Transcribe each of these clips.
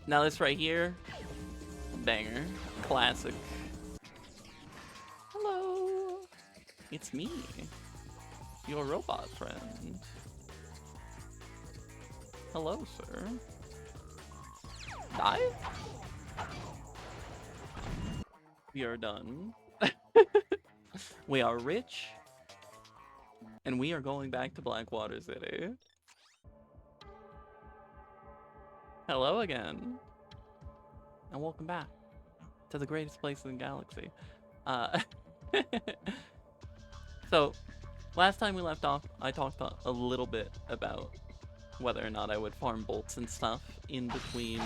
Now this right here, banger, classic. Hello, it's me, your robot friend. Hello, sir. Die? We are done. We are rich, and we are going back to Blackwater City. Hello again, and welcome back to the greatest place in the galaxy. So, last time we left off, I talked a little bit about whether or not I would farm bolts and stuff in between.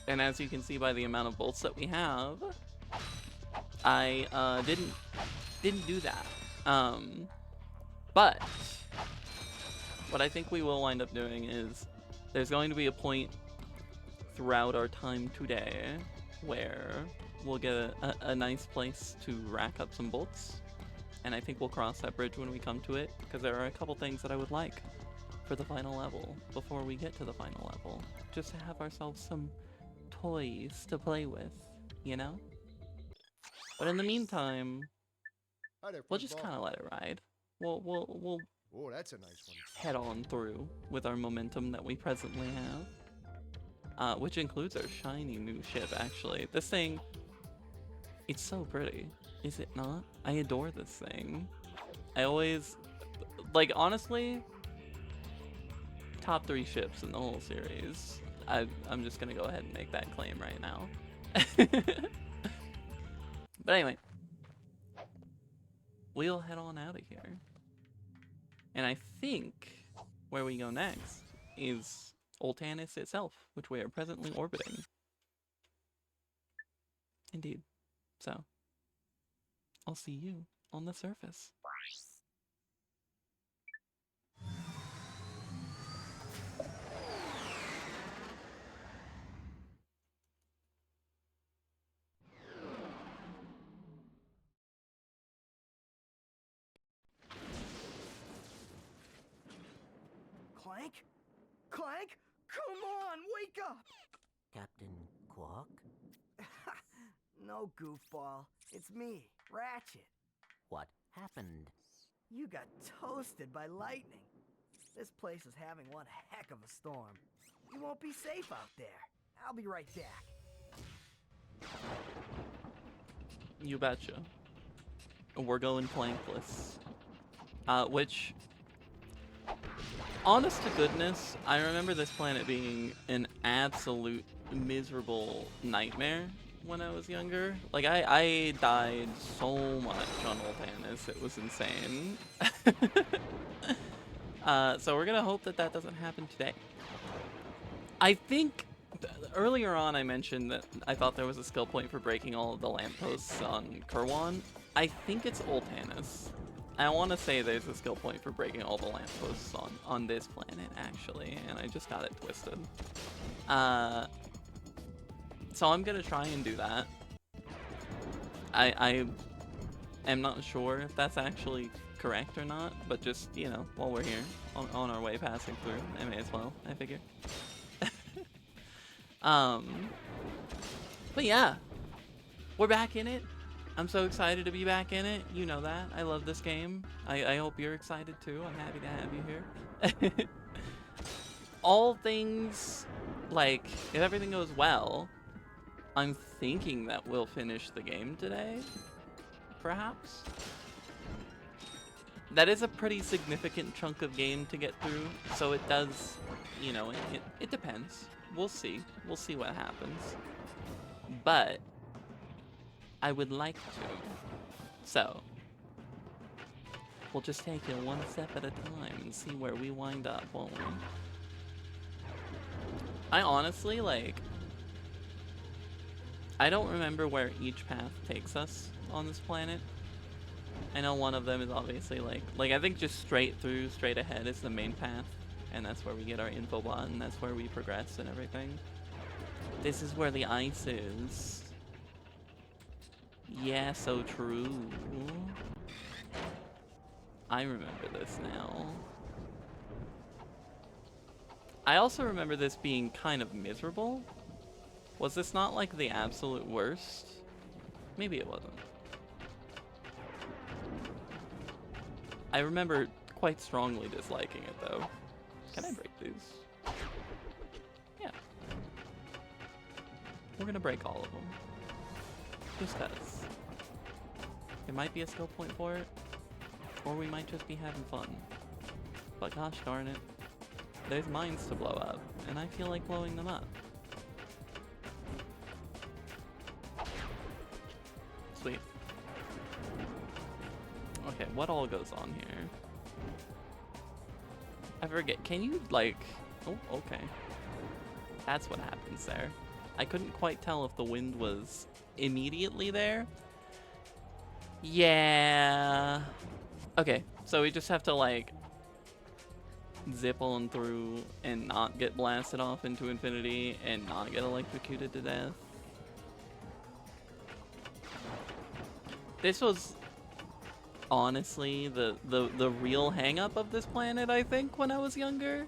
And as you can see by the amount of bolts that we have, I didn't do that. But what I think we will wind up doing is there's going to be a point throughout our time today where we'll get a nice place to rack up some bolts, and I think we'll cross that bridge when we come to it, because there are a couple things that I would like for the final level before we get to the final level, just to have ourselves some toys to play with, you know? But in the meantime, we'll just kind of let it ride. We'll Oh, that's a nice one. head on through with our momentum that we presently have, which includes our shiny new ship, actually. This thing, it's so pretty, is it not? I adore this thing. I always, like, honestly, top 3 ships in the whole series. I'm just gonna go ahead and make that claim right now. But anyway, we'll head on out of here. And I think where we go next is Oltanis itself, which we are presently orbiting. Indeed. So, I'll see you on the surface. Clank? Clank? Come on, wake up! Captain Quark? No, goofball. It's me, Ratchet. What happened? You got toasted by lightning. This place is having one heck of a storm. You won't be safe out there. I'll be right back. You betcha. We're going Clankless. Which, honest to goodness, I remember this planet being an absolute miserable nightmare when I was younger. Like, I died so much on Oltanis, it was insane. So we're gonna hope that that doesn't happen today. I think earlier on I mentioned that I thought there was a skill point for breaking all of the lampposts on Kerwan. I think it's Oltanis. I want to say there's a skill point for breaking all the lampposts on this planet, actually, and I just got it twisted. So I'm gonna try and do that. I am not sure if that's actually correct or not, but just, you know, while we're here, on our way passing through, I may as well, I figure. But yeah, we're back in it. I'm so excited to be back in it. You know that. I love this game. I hope you're excited too. I'm happy to have you here. All things, like, if everything goes well, I'm thinking that we'll finish the game today, perhaps. That is a pretty significant chunk of game to get through, so it does, you know, it depends. We'll see. We'll see what happens. But I would like to. So we'll just take it one step at a time and see where we wind up, won't we? I honestly, like, I don't remember where each path takes us on this planet. I know one of them is obviously like I think just straight through, straight ahead is the main path, and that's where we get our info bot, and that's where we progress and everything. This is where the ice is. Yeah, so true. I remember this now. I also remember this being kind of miserable. Was this not like the absolute worst? Maybe it wasn't. I remember quite strongly disliking it though. Can I break these? Yeah. We're gonna break all of them. Just cause. There might be a skill point for it, or we might just be having fun. But gosh darn it, there's mines to blow up, and I feel like blowing them up. Sweet. Okay, what all goes on here? I forget, can you like... Oh, okay. That's what happens there. I couldn't quite tell if the wind was immediately there. Yeah. Okay, so we just have to like zip on through and not get blasted off into infinity and not get electrocuted to death. This was honestly the real hang-up of this planet, I think, when I was younger.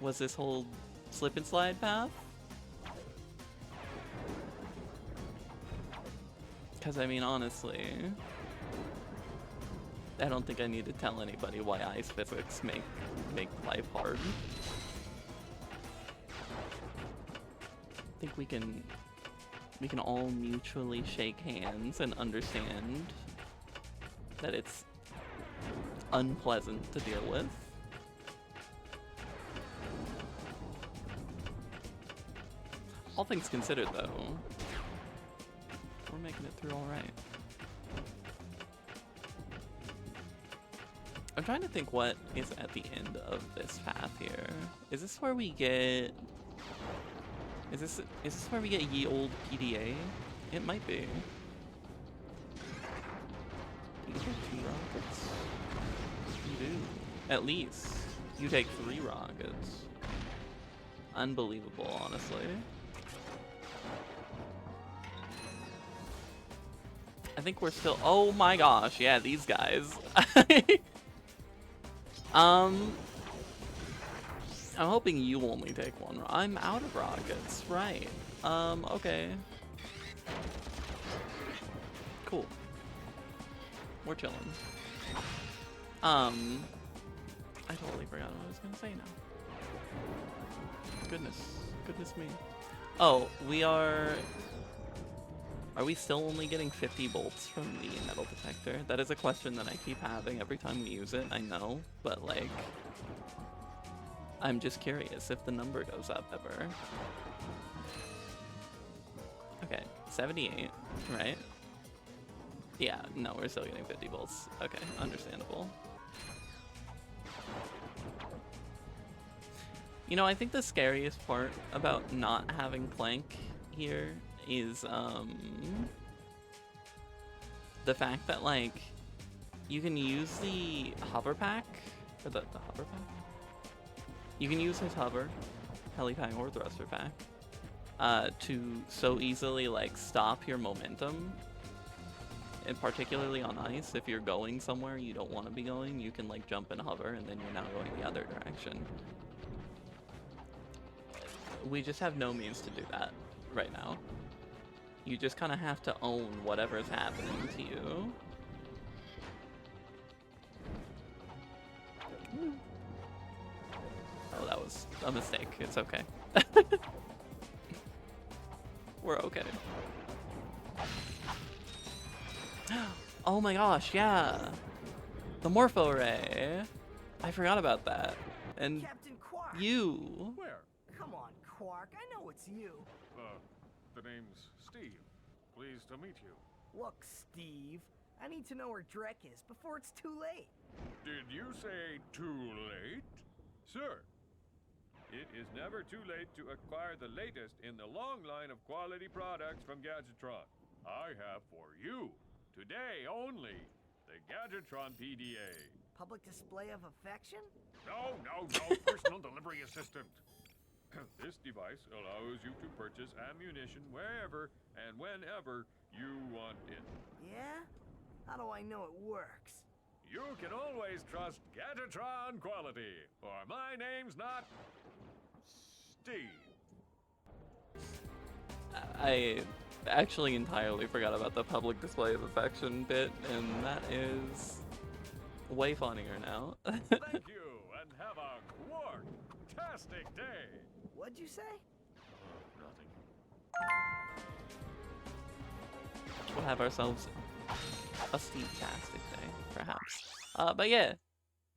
Was this whole slip and slide path. Because, I mean, honestly, I don't think I need to tell anybody why ice physics make life hard. I think we can all mutually shake hands and understand that it's unpleasant to deal with. All things considered, though, we're making it through all right. I'm trying to think what is at the end of this path here. Is this where we get... Is this where we get ye old PDA? It might be. You take 2 rockets? You do. At least. You take 3 rockets. Unbelievable, honestly. I think we're still... Oh my gosh, yeah, these guys. I'm hoping you only take 1. I'm out of rockets, right. Okay. Cool. We're chilling. I totally forgot what I was gonna say now. Goodness me. Oh, we are we still only getting 50 bolts from the metal detector? That is a question that I keep having every time we use it, I know, but like, I'm just curious if the number goes up ever. Okay, 78, right? Yeah, no, we're still getting 50 bolts. Okay, understandable. You know, I think the scariest part about not having Clank here is the fact that, like, you can use the hover pack, or the hover pack? You can use his hover, helipack or thruster pack, to so easily, like, stop your momentum. And particularly on ice, if you're going somewhere you don't want to be going, you can, like, jump and hover, and then you're now going the other direction. We just have no means to do that right now. You just kind of have to own whatever's happening to you. Oh, that was a mistake. It's okay. We're okay. Oh my gosh, yeah. The Morpho Ray. I forgot about that. And Captain Quark. you. Where? Come on, Quark. I know it's you. The name's Steve. Pleased to meet you. Look, Steve. I need to know where Drek is before it's too late. Did you say too late? Sir, it is never too late to acquire the latest in the long line of quality products from Gadgetron. I have for you, today only, the Gadgetron PDA. Public display of affection? No, personal delivery assistant. This device allows you to purchase ammunition wherever and whenever you want it. Yeah? How do I know it works? You can always trust Gadgetron quality, or my name's not Steve. I actually entirely forgot about the public display of affection bit, and that is way funnier now. Thank you, and have a quark-tastic day. What'd you say? Nothing. We'll have ourselves a Steve-tastic day, perhaps. But yeah,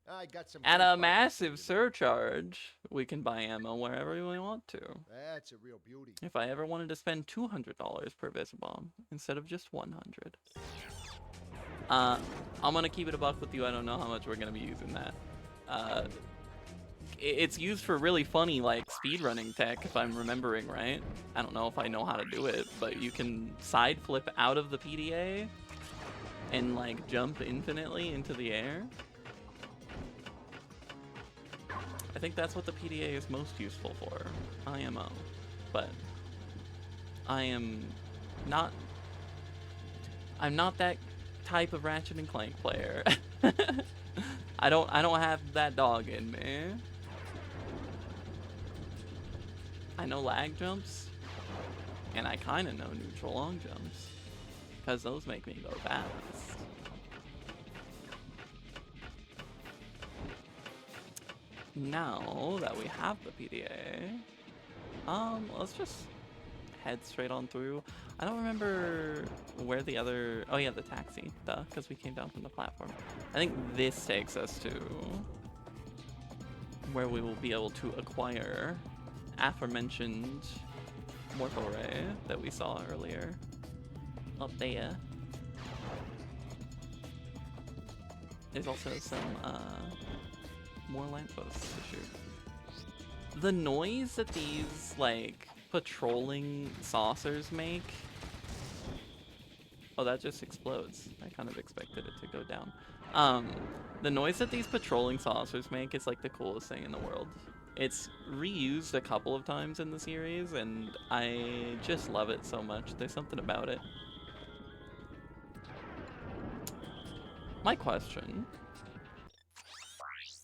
I got some at great a buttons massive for you. surcharge, we can buy ammo wherever we want to. That's a real beauty. If I ever wanted to spend $200 per Visibomb instead of just 100. I'm gonna keep it a buck with you. I don't know how much we're gonna be using that. It's used for really funny, like, speedrunning tech, if I'm remembering right. I don't know if I know how to do it, but you can side flip out of the PDA and, like, jump infinitely into the air. I think that's what the PDA is most useful for, IMO. But I'm not that type of Ratchet and Clank player. I don't have that dog in me. I know lag jumps, and I kind of know neutral long jumps, because those make me go fast. Now that we have the PDA, let's just head straight on through. I don't remember where the other, oh yeah, the taxi, duh, because we came down from the platform. I think this takes us to where we will be able to acquire aforementioned Mortal Ray that we saw earlier up there. There's also some more lampposts to shoot. The noise that these like patrolling saucers make, oh, that just explodes. I kind of expected it to go down. The noise that these patrolling saucers make is like the coolest thing in the world. It's reused a couple of times in the series, and I just love it so much. There's something about it. My question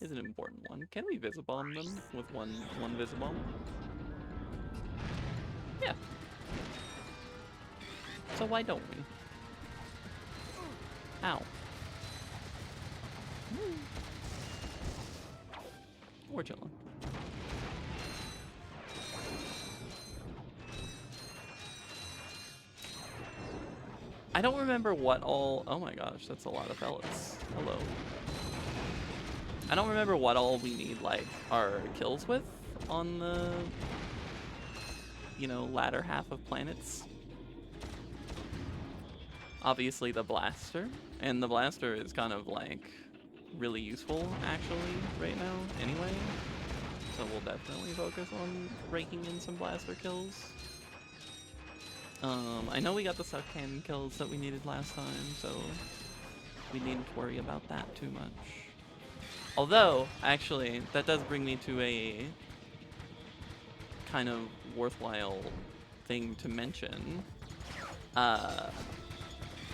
is an important one. Can we Visibomb them with one Visibomb? Yeah. So why don't we? Ow. We're chilling. I don't remember what all... Oh my gosh, that's a lot of pellets. Hello. I don't remember what all we need, like, our kills with on the, you know, latter half of planets. Obviously the blaster, and the blaster is kind of, like, really useful, actually, right now, anyway. So we'll definitely focus on raking in some blaster kills. I know we got the suck cannon kills that we needed last time, so we needn't worry about that too much. Although, actually, that does bring me to a kind of worthwhile thing to mention.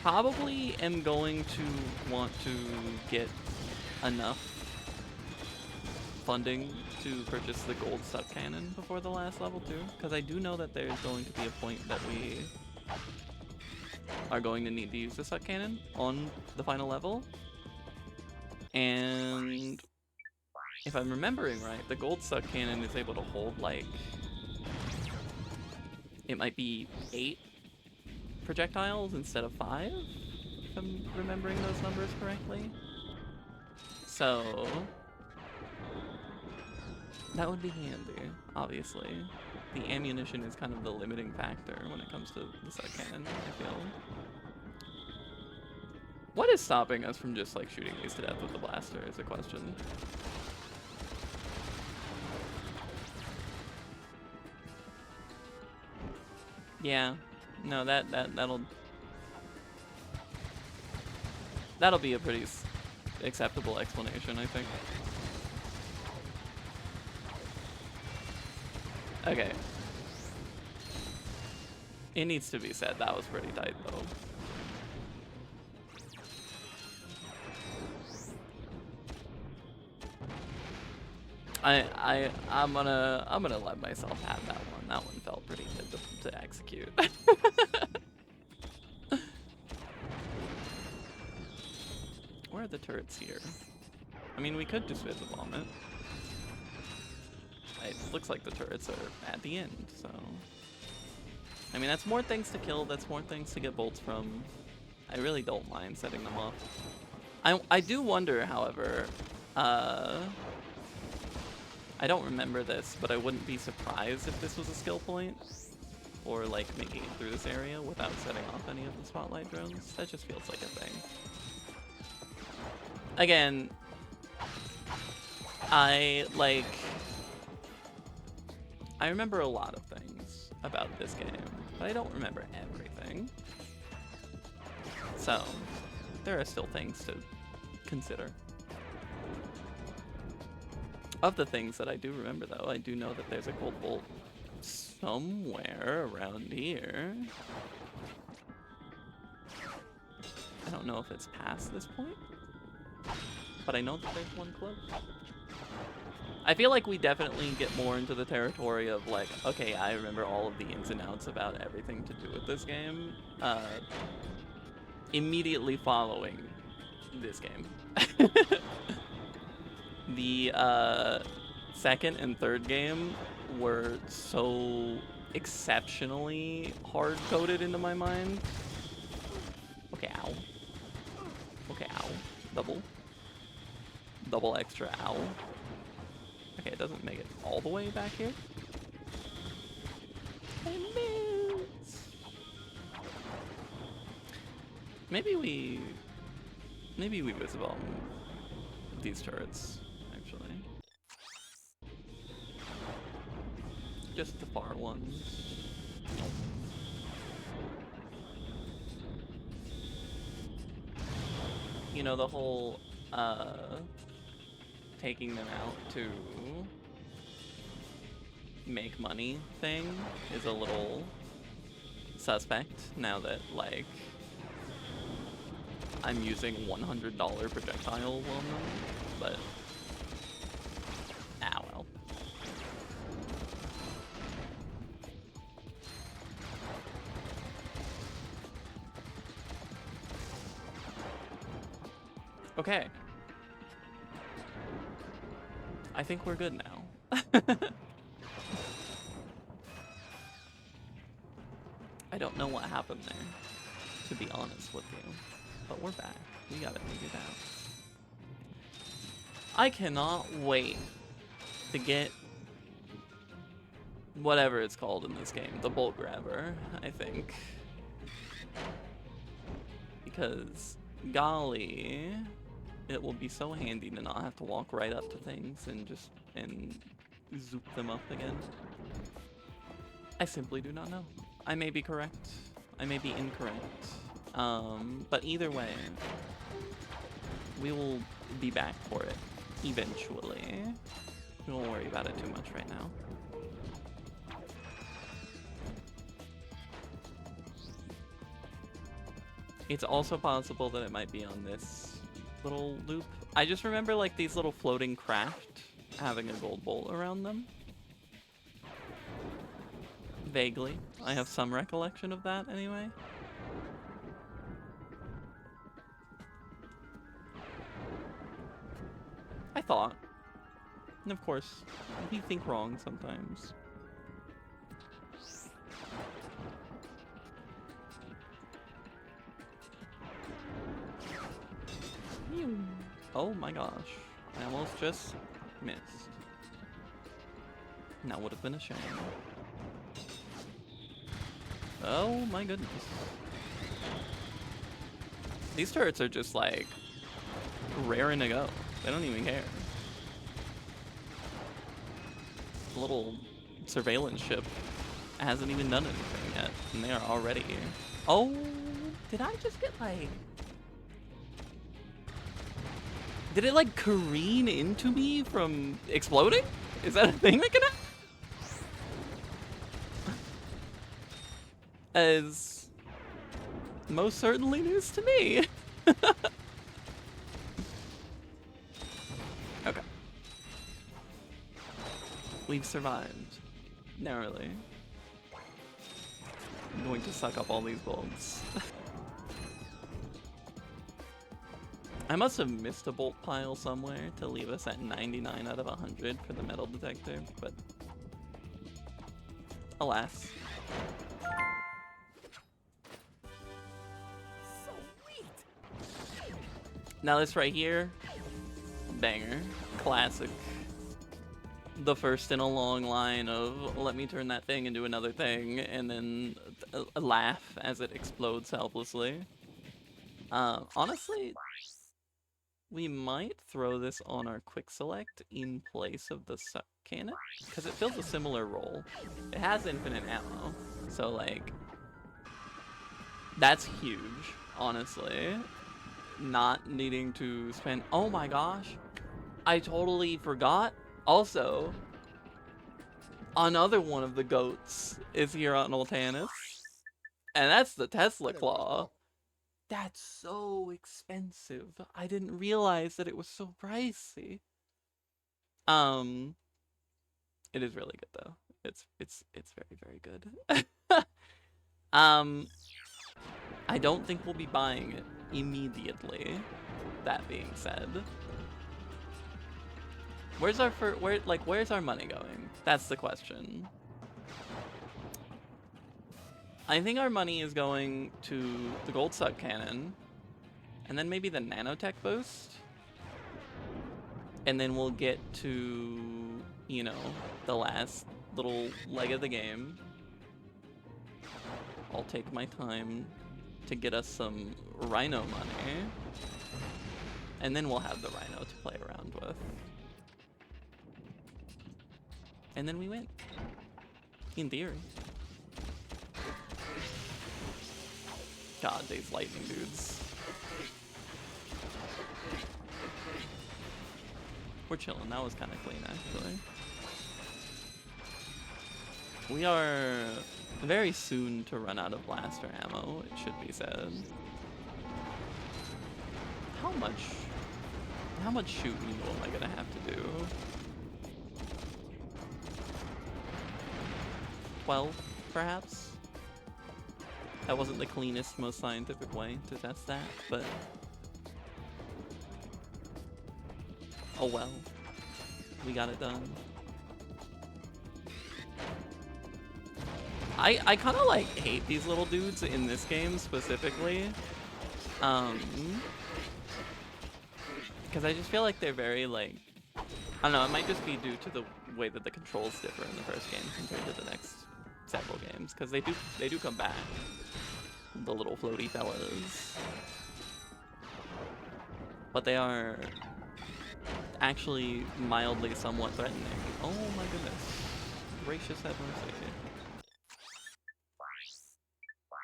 Probably am going to want to get enough funding to purchase the gold suck cannon before the last level too, because I do know that there's going to be a point that we are going to need to use the suck cannon on the final level. And if I'm remembering right, the gold suck cannon is able to hold, like, it might be 8 projectiles instead of 5, if I'm remembering those numbers correctly. So that would be handy, obviously. The ammunition is kind of the limiting factor when it comes to the suck cannon, I feel. What is stopping us from just, like, shooting these to death with the blaster is the question. Yeah, no, that'll be a pretty acceptable explanation, I think. Okay. It needs to be said, that was pretty tight, though. I'm gonna let myself have that one. That one felt pretty good to execute. Where are the turrets here? I mean, we could just visit bomb it. It looks like the turrets are at the end, so. I mean, that's more things to kill, that's more things to get bolts from. I really don't mind setting them off. I do wonder, however, I don't remember this, but I wouldn't be surprised if this was a skill point. Or like making it through this area without setting off any of the spotlight drones. That just feels like a thing. Again, I remember a lot of things about this game, but I don't remember everything. So, there are still things to consider. Of the things that I do remember, though, I do know that there's a gold bolt somewhere around here. I don't know if it's past this point, but I know that there's one close. I feel like we definitely get more into the territory of like, okay, I remember all of the ins and outs about everything to do with this game, immediately following this game. The second and third game were so exceptionally hard-coded into my mind. Okay, ow. Okay, ow. Double extra ow. Okay, it doesn't make it all the way back here. I miss. Maybe we visit all these turrets, actually. Just the far ones. You know, the whole taking them out to make money thing is a little suspect now that, like, I'm using $100 projectiles on them, but ah well. Okay. I think we're good now. I don't know what happened there, to be honest with you. But we're back. We got it figured out. I cannot wait to get whatever it's called in this game. The bolt grabber, I think. Because, golly, it will be so handy to not have to walk right up to things and just zoop them up again. I simply do not know. I may be correct. I may be incorrect. But either way, we will be back for it eventually. We won't worry about it too much right now. It's also possible that it might be on this little loop. I just remember like these little floating craft having a gold bolt around them. Vaguely. I have some recollection of that anyway. I thought. And of course, we think wrong sometimes. Oh my gosh. I almost just missed. And that would have been a shame. Oh my goodness. These turrets are just like raring to go. They don't even care. The little surveillance ship hasn't even done anything yet, and they are already here. Oh, did I just get like... Did it like careen into me from exploding? Is that a thing that can happen? As most certainly news to me. Okay. We've survived. Narrowly. I'm going to suck up all these bolts. I must have missed a bolt pile somewhere to leave us at 99 out of 100 for the metal detector, but alas. Sweet. Now this right here, banger, classic. The first in a long line of let me turn that thing into another thing, and then a laugh as it explodes helplessly. Honestly, we might throw this on our quick select in place of the suck cannon, because it fills a similar role. It has infinite ammo, so like, that's huge, honestly. Not needing to spend, oh my gosh, I totally forgot. Also, another one of the goats is here on Oltanus, and that's the Tesla Claw. That's so expensive. I didn't realize that it was so pricey. It is really good though. It's very, very good. I don't think we'll be buying it immediately. That being said, where's our money going? That's the question. I think our money is going to the gold suck cannon, and then maybe the nanotech boost, and then we'll get to, you know, the last little leg of the game. I'll take my time to get us some rhino money, and then we'll have the rhino to play around with. And then we win. In theory. God, these lightning dudes. We're chilling. That was kind of clean, actually. We are very soon to run out of blaster ammo, it should be said. How much shooting am I gonna have to do? 12, perhaps? That wasn't the cleanest, most scientific way to test that, but oh well. We got it done. I kind of like hate these little dudes in this game specifically. Because I just feel like they're very like, I don't know, it might just be due to the way that the controls differ in the first game compared to the next several games, because they do come back, the little floaty fellas, but they are actually mildly somewhat threatening. Oh my goodness, gracious have mercy.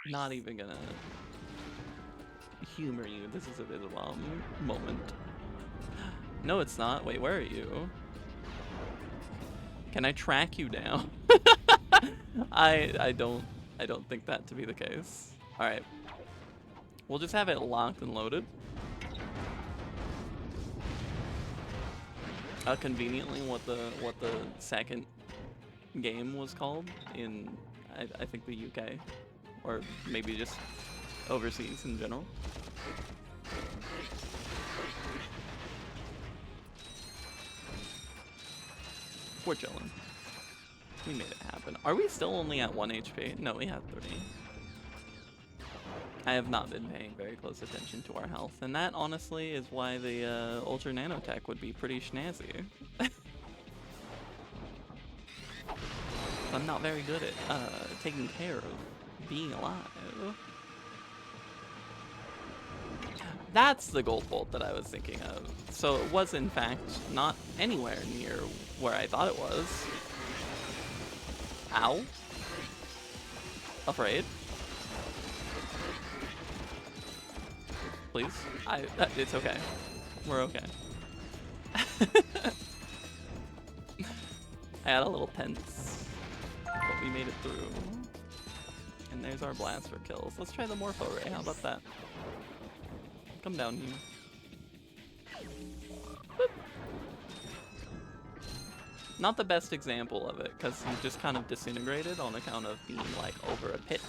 Not even gonna humor you. This is a bit of a moment. No, it's not. Wait, where are you? Can I track you down? I don't think that to be the case. All right, we'll just have it locked and loaded. Conveniently, what the second game was called in I think the UK, or maybe just overseas in general. We're chilling. We made it happen. Are we still only at 1 HP? No, we have 3. I have not been paying very close attention to our health, and that honestly is why the Ultra Nanotech would be pretty snazzy. I'm not very good at taking care of being alive. That's the gold bolt that I was thinking of. So it was in fact not anywhere near where I thought it was. Ow. Afraid. Please. It's okay. We're okay. I had a little tense, but we made it through. And there's our blast for kills. Let's try the Morpho Ray. How about that? Come down here. Boop. Not the best example of it, because he just kind of disintegrated on account of being, like, over a pit.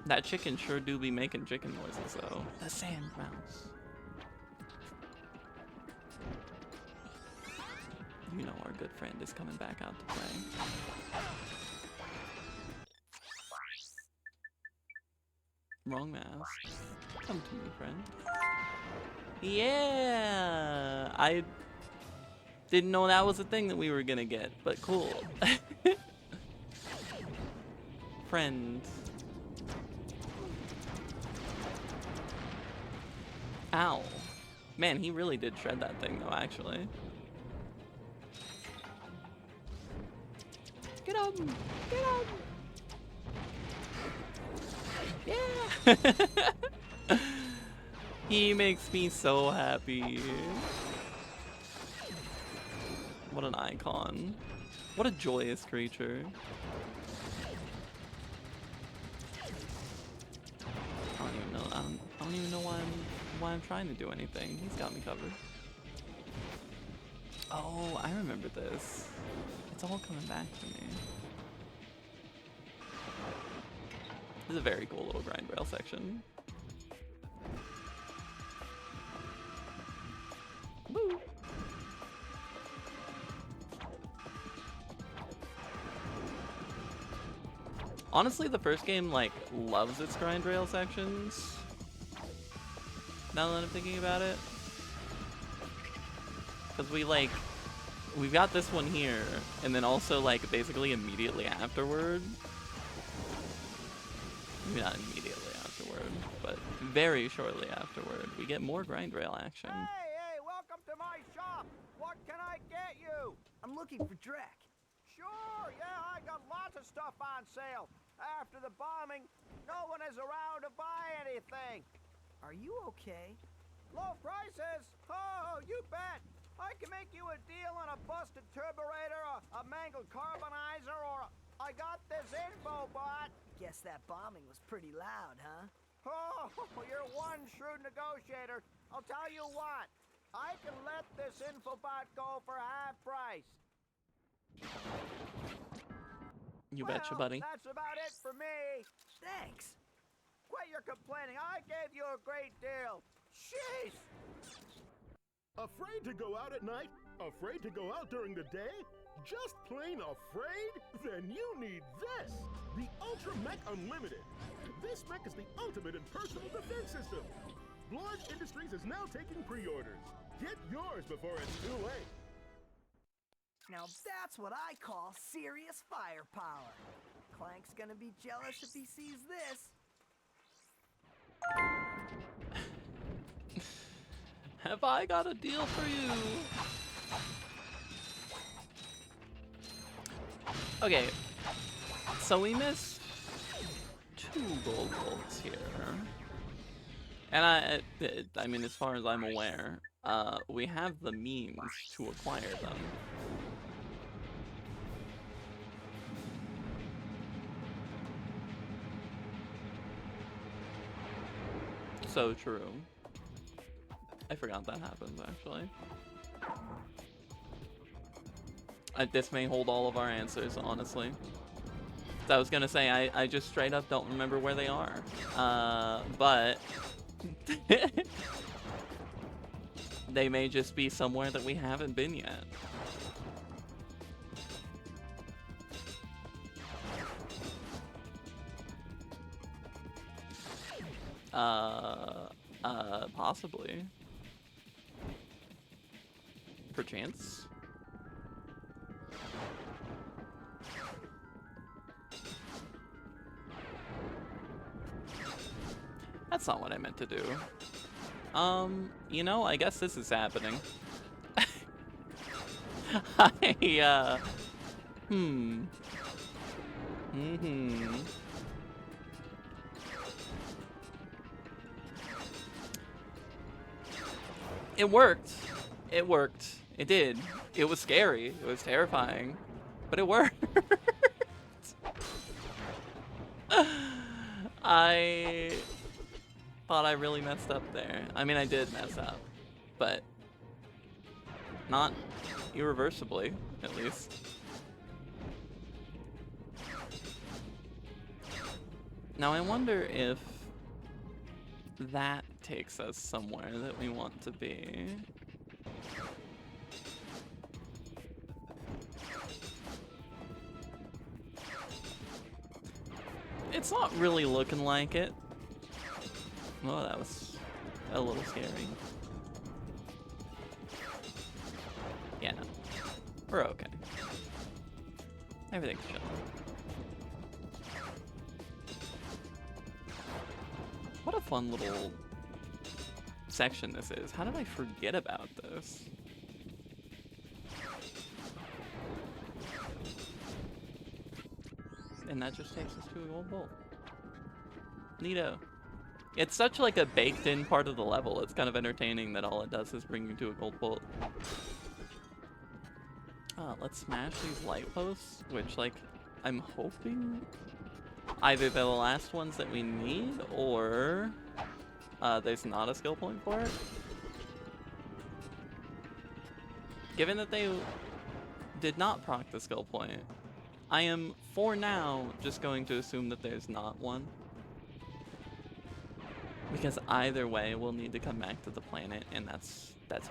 That chicken sure do be making chicken noises, though. The sand mouse. You know our good friend is coming back out to play. Wrong mask. Come to me, friend. Yeah! I didn't know that was a thing that we were gonna get, but cool. Friend. Ow. Man, he really did shred that thing, though, actually. Get him! Get him! Yeah! He makes me so happy. What an icon. What a joyous creature. I don't even know. I don't even know why I'm trying to do anything. He's got me covered. Oh, I remember this. It's all coming back to me. This is a very cool little grind rail section. Woo! Honestly, the first game, like, loves its grind rail sections. Now that I'm thinking about it. Because we've got this one here, and then also, like, basically immediately afterward. Maybe not immediately afterward, but very shortly afterward, we get more grind rail action. Hey, welcome to my shop. What can I get you? I'm looking for Drek. Sure, yeah, I got lots of stuff on sale. After the bombing, no one is around to buy anything. Are you okay? Low prices? Oh, you bet. I can make you a deal on a busted turburator, a mangled carbonizer, or I got this info bot. Guess that bombing was pretty loud, huh? Oh, you're one shrewd negotiator. I'll tell you what. I can let this info bot go for half price. You betcha, buddy. That's about it for me. Thanks. Quit your complaining. I gave you a great deal. Jeez. Afraid to go out at night? Afraid to go out during the day? Just plain afraid? Then you need this! The Ultra Mech Unlimited. This mech is the ultimate in personal defense system. Blord Industries is now taking pre-orders. Get yours before it's too late. Now that's what I call serious firepower. Clank's gonna be jealous if he sees this. Have I got a deal for you? Okay, so we missed 2 gold bolts here. And I mean, as far as I'm aware, we have the means to acquire them. So true. I forgot that happens, actually. This may hold all of our answers, honestly. So I was gonna say, I just straight up don't remember where they are. But... they may just be somewhere that we haven't been yet. Possibly. Perchance. That's not what I meant to do. You know, I guess this is happening. It worked. It worked. It did. It was scary. It was terrifying. But it worked. I thought I really messed up there. I mean, I did mess up. But Not irreversibly, at least. Now I wonder if that takes us somewhere that we want to be. It's not really looking like it. Well, that was a little scary. Yeah, no. We're okay. Everything's chilling. What a fun little section this is. How did I forget about this? And that just takes us to a gold bolt. Neato. It's such like a baked in part of the level. It's kind of entertaining that all it does is bring you to a gold bolt. Let's smash these light posts, which like I'm hoping either they're the last ones that we need or there's not a skill point for it. Given that they did not proc the skill point, I am, for now, just going to assume that there's not one. Because either way, we'll need to come back to the planet, and that's fine.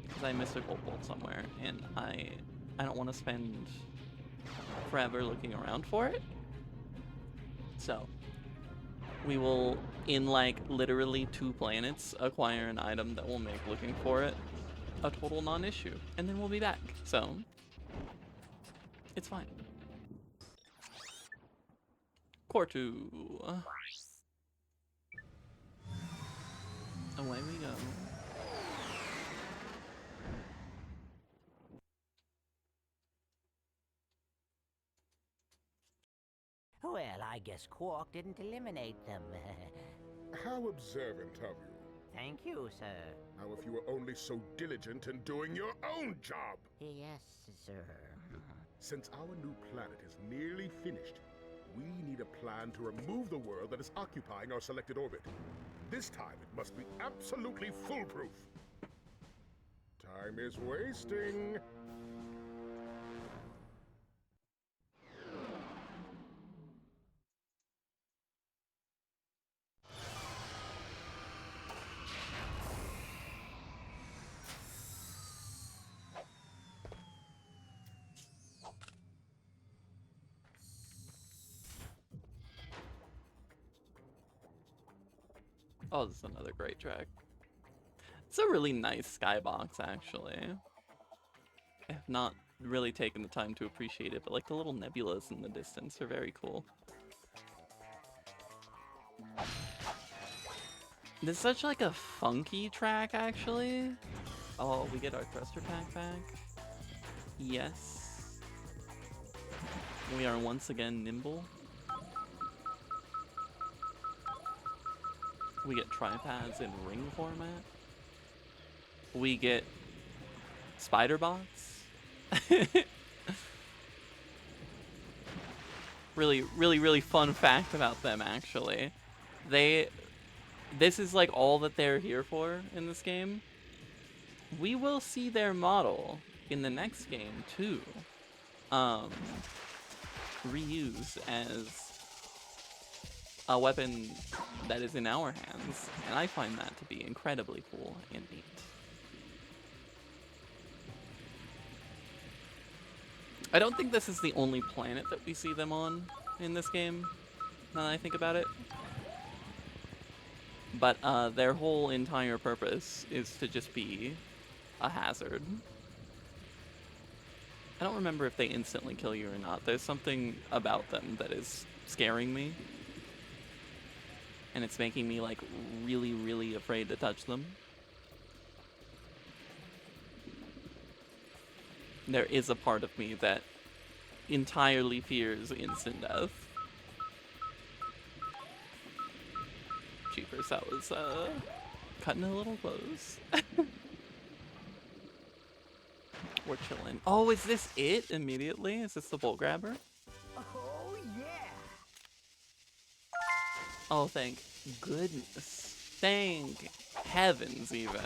Because I missed a gold bolt somewhere, and I don't want to spend forever looking around for it. So, we will, in like literally 2 planets, acquire an item that will make looking for it a total non-issue, and then we'll be back. So, it's fine. Core2. Away we go. Well, I guess Quark didn't eliminate them. How observant of you. Thank you, sir. Now, if you were only so diligent in doing your own job. Yes, sir. Since our new planet is nearly finished, we need a plan to remove the world that is occupying our selected orbit. This time, it must be absolutely foolproof. Time is wasting. Oh, this is another great track. It's a really nice skybox, actually. I have not really taken the time to appreciate it, but like the little nebulas in the distance are very cool. This is such like a funky track, actually. Oh, we get our thruster pack back. Yes. We are once again nimble. We get tripads in ring format. We get spider bots. really fun fact about them, actually. This is like all that they're here for in this game. We will see their model in the next game too. Reuse as a weapon that is in our hands, and I find that to be incredibly cool and neat. I don't think this is the only planet that we see them on in this game, now that I think about it. But their whole entire purpose is to just be a hazard. I don't remember if they instantly kill you or not. There's something about them that is scaring me. And it's making me like really afraid to touch them. There is a part of me that entirely fears instant death. Jeepers, that was cutting a little close. We're chilling. Oh, is this it immediately? Is this the bolt grabber? Oh, yeah. Oh, thank goodness. Thank heavens, even.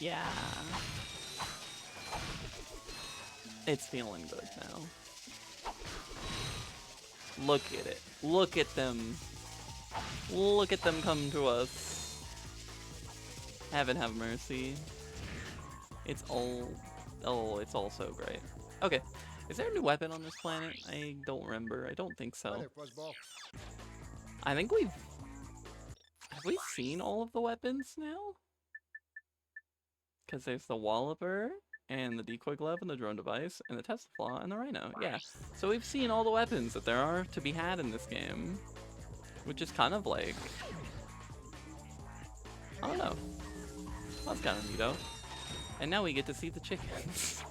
Yeah. It's feeling good now. Look at it. Look at them. Look at them come to us. Heaven have mercy. It's all... Oh, it's all so great. Okay. Is there a new weapon on this planet? I don't remember. I don't think so. Hi there, Fuzzball. I think we've... Have we seen all of the weapons now? Because there's the Walloper, and the Decoy Glove, and the Drone Device, and the Tesla Flaw, and the Rhino. Yeah. So we've seen all the weapons that there are to be had in this game. Which is kind of like... I don't know. That's kind of neato. And now we get to see the chickens.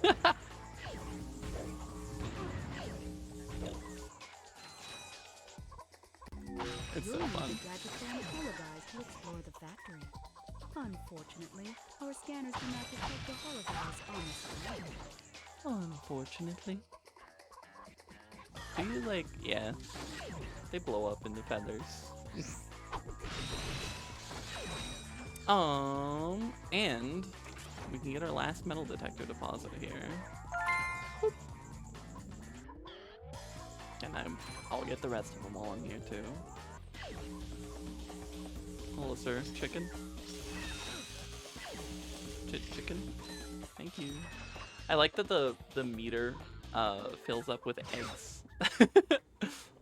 It's so fun. The Gadget Fan hologuise to explore the factory. Unfortunately, our scanners do not detect the hologuise on the screen. Unfortunately. Do you like... Yeah. They blow up into feathers. And we can get our last metal detector deposit here. Boop. And I'll get the rest of them all in here too. Hello, sir. Chicken? Chicken? Thank you. I like that the meter fills up with eggs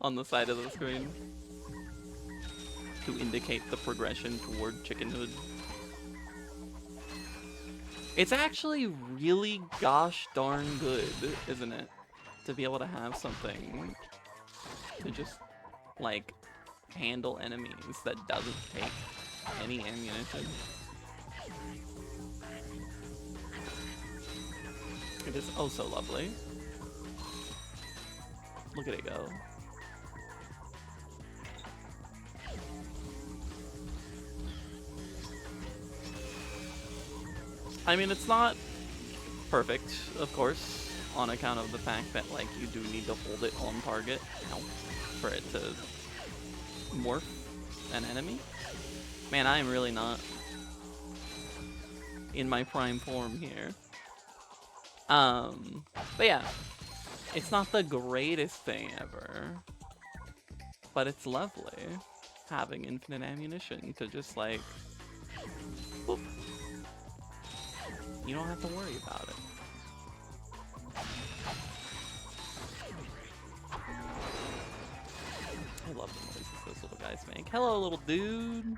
on the side of the screen to indicate the progression toward chickenhood. It's actually really gosh darn good, isn't it? To be able to have something to just, like, handle enemies that doesn't take any ammunition. It is oh so lovely. Look at it go. I mean, it's not perfect, of course, on account of the fact that, like, you do need to hold it on target, for it to morph an enemy. Man, I am really not in my prime form here. But yeah, it's not the greatest thing ever, but it's lovely having infinite ammunition to just, like, whoop. You don't have to worry about it. I love the noises those little guys make. Hello, little dude.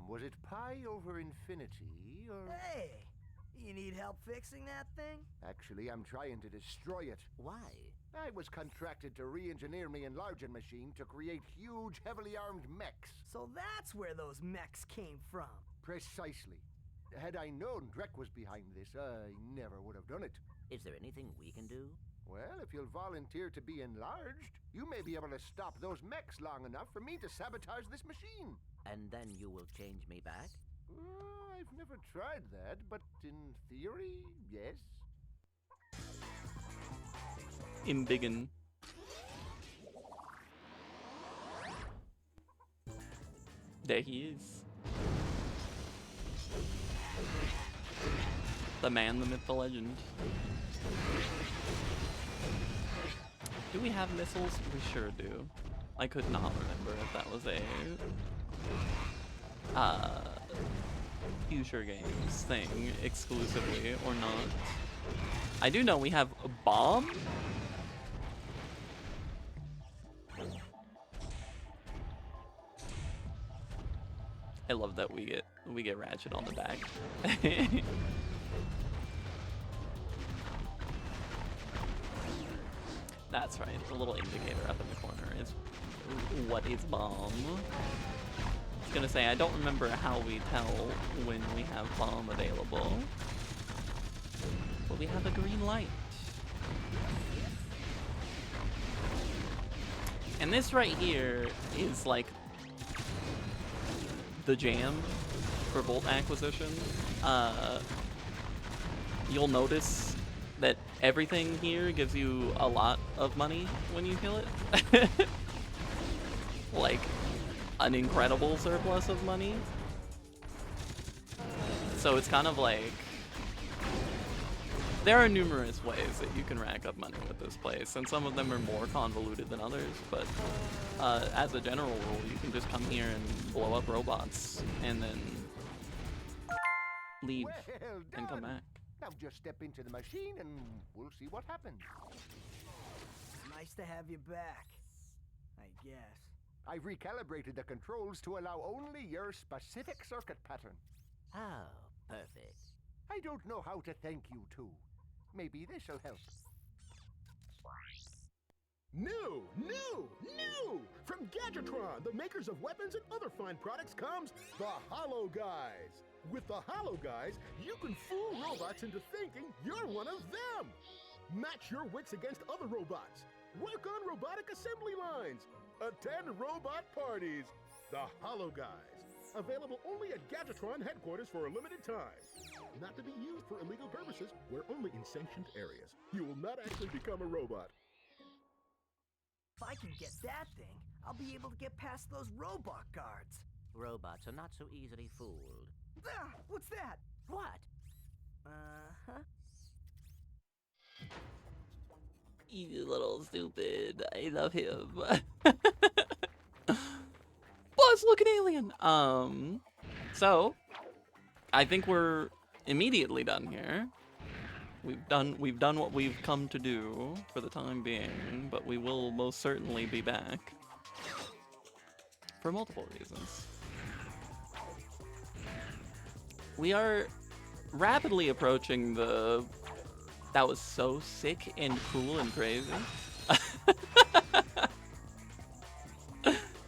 Was it pi over infinity, or... Hey! You need help fixing that thing? Actually, I'm trying to destroy it. Why? I was contracted to re-engineer my enlarging machine to create huge, heavily armed mechs. So that's where those mechs came from. Precisely. Had I known Drek was behind this, I never would have done it. Is there anything we can do? Well, if you'll volunteer to be enlarged, you may be able to stop those mechs long enough for me to sabotage this machine. And then you will change me back? I've never tried that, but in theory, yes. Embiggen. There he is. The man, the myth, the legend. Do we have missiles? We sure do. I could not remember if that was a Future Games thing exclusively or not. I do know we have a bomb. I love that we get Ratchet on the back. That's right, the little indicator up in the corner is what is bomb. I was gonna say, I don't remember how we tell when we have bomb available, but we have a green light. And this right here is like the jam for bolt acquisition. You'll notice that everything here gives you a lot of money when you kill it. like an incredible surplus of money. So it's kind of like, there are numerous ways that you can rack up money with this place, and some of them are more convoluted than others, but as a general rule, you can just come here and blow up robots, and then leave Well and come done. back. Now just step into the machine and we'll see what happens. Nice to have you back, I guess. I've recalibrated the controls to allow only your specific circuit pattern. Oh, perfect. I don't know how to thank you two. Maybe this'll help. New! From Gadgetron, the makers of weapons and other fine products, comes the Hollow Guys. With the Hollow Guys, you can fool robots into thinking you're one of them. Match your wits against other robots. Work on robotic assembly lines. Attend robot parties. The Hollow Guys. Available only at Gadgetron headquarters for a limited time. Not to be used for illegal purposes. We're only in sanctioned areas. You will not actually become a robot. If I can get that thing, I'll be able to get past those robot guards. Robots are not so easily fooled. Ah, what's that? What? Uh-huh. You little stupid. I love him. Buzz, look an alien. So I think we're immediately done here. We've done what we've come to do for the time being, but we will most certainly be back for multiple reasons. We are rapidly approaching the... That was so sick and cool and crazy.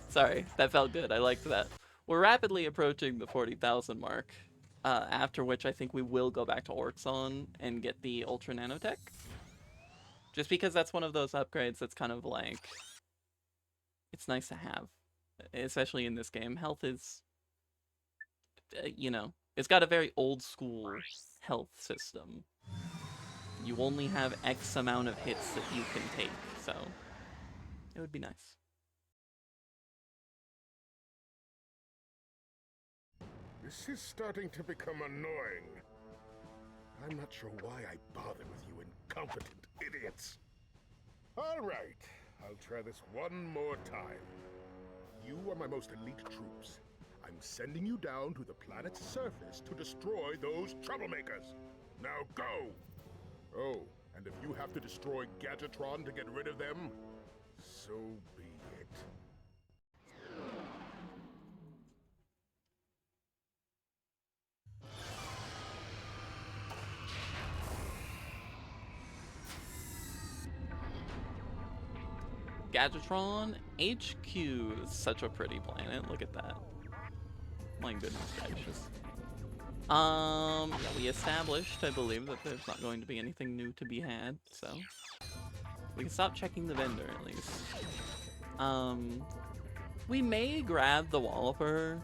Sorry, that felt good. I liked that. We're rapidly approaching the 40,000 mark, after which I think we will go back to Orxon and get the Ultra Nanotech. Just because that's one of those upgrades that's kind of like... It's nice to have, especially in this game. Health is... you know, it's got a very old school health system. You only have X amount of hits that you can take, so it would be nice. This is starting to become annoying. I'm not sure why I bother with you incompetent idiots. All right, I'll try this one more time. You are my most elite troops. I'm sending you down to the planet's surface to destroy those troublemakers. Now go! Oh, and if you have to destroy Gadgetron to get rid of them, so be it. Gadgetron HQ is such a pretty planet. Look at that. My goodness gracious. Yeah, we established, I believe, that there's not going to be anything new to be had, so we can stop checking the vendor at least. We may grab the Walloper.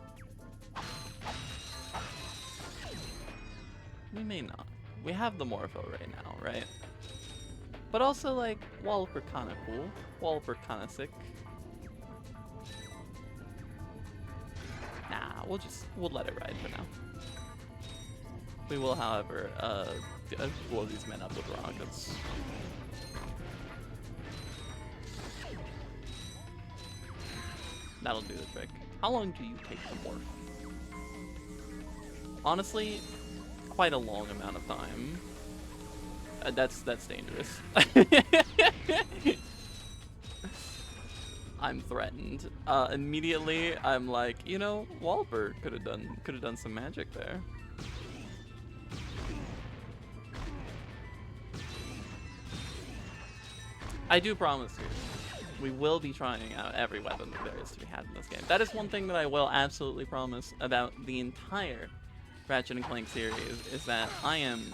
We may not. We have the Morpho right now, right? But also, like, Walloper kinda cool. Walloper kinda sick. Nah, we'll let it ride for now. We will, however, blow these men up with rockets. That'll do the trick. How long do you take to morph? Honestly, quite a long amount of time. That's dangerous. I'm threatened. Immediately, I'm like, you know, Walper could have done some magic there. I do promise you, we will be trying out every weapon that there is to be had in this game. That is one thing that I will absolutely promise about the entire Ratchet and Clank series, is that I am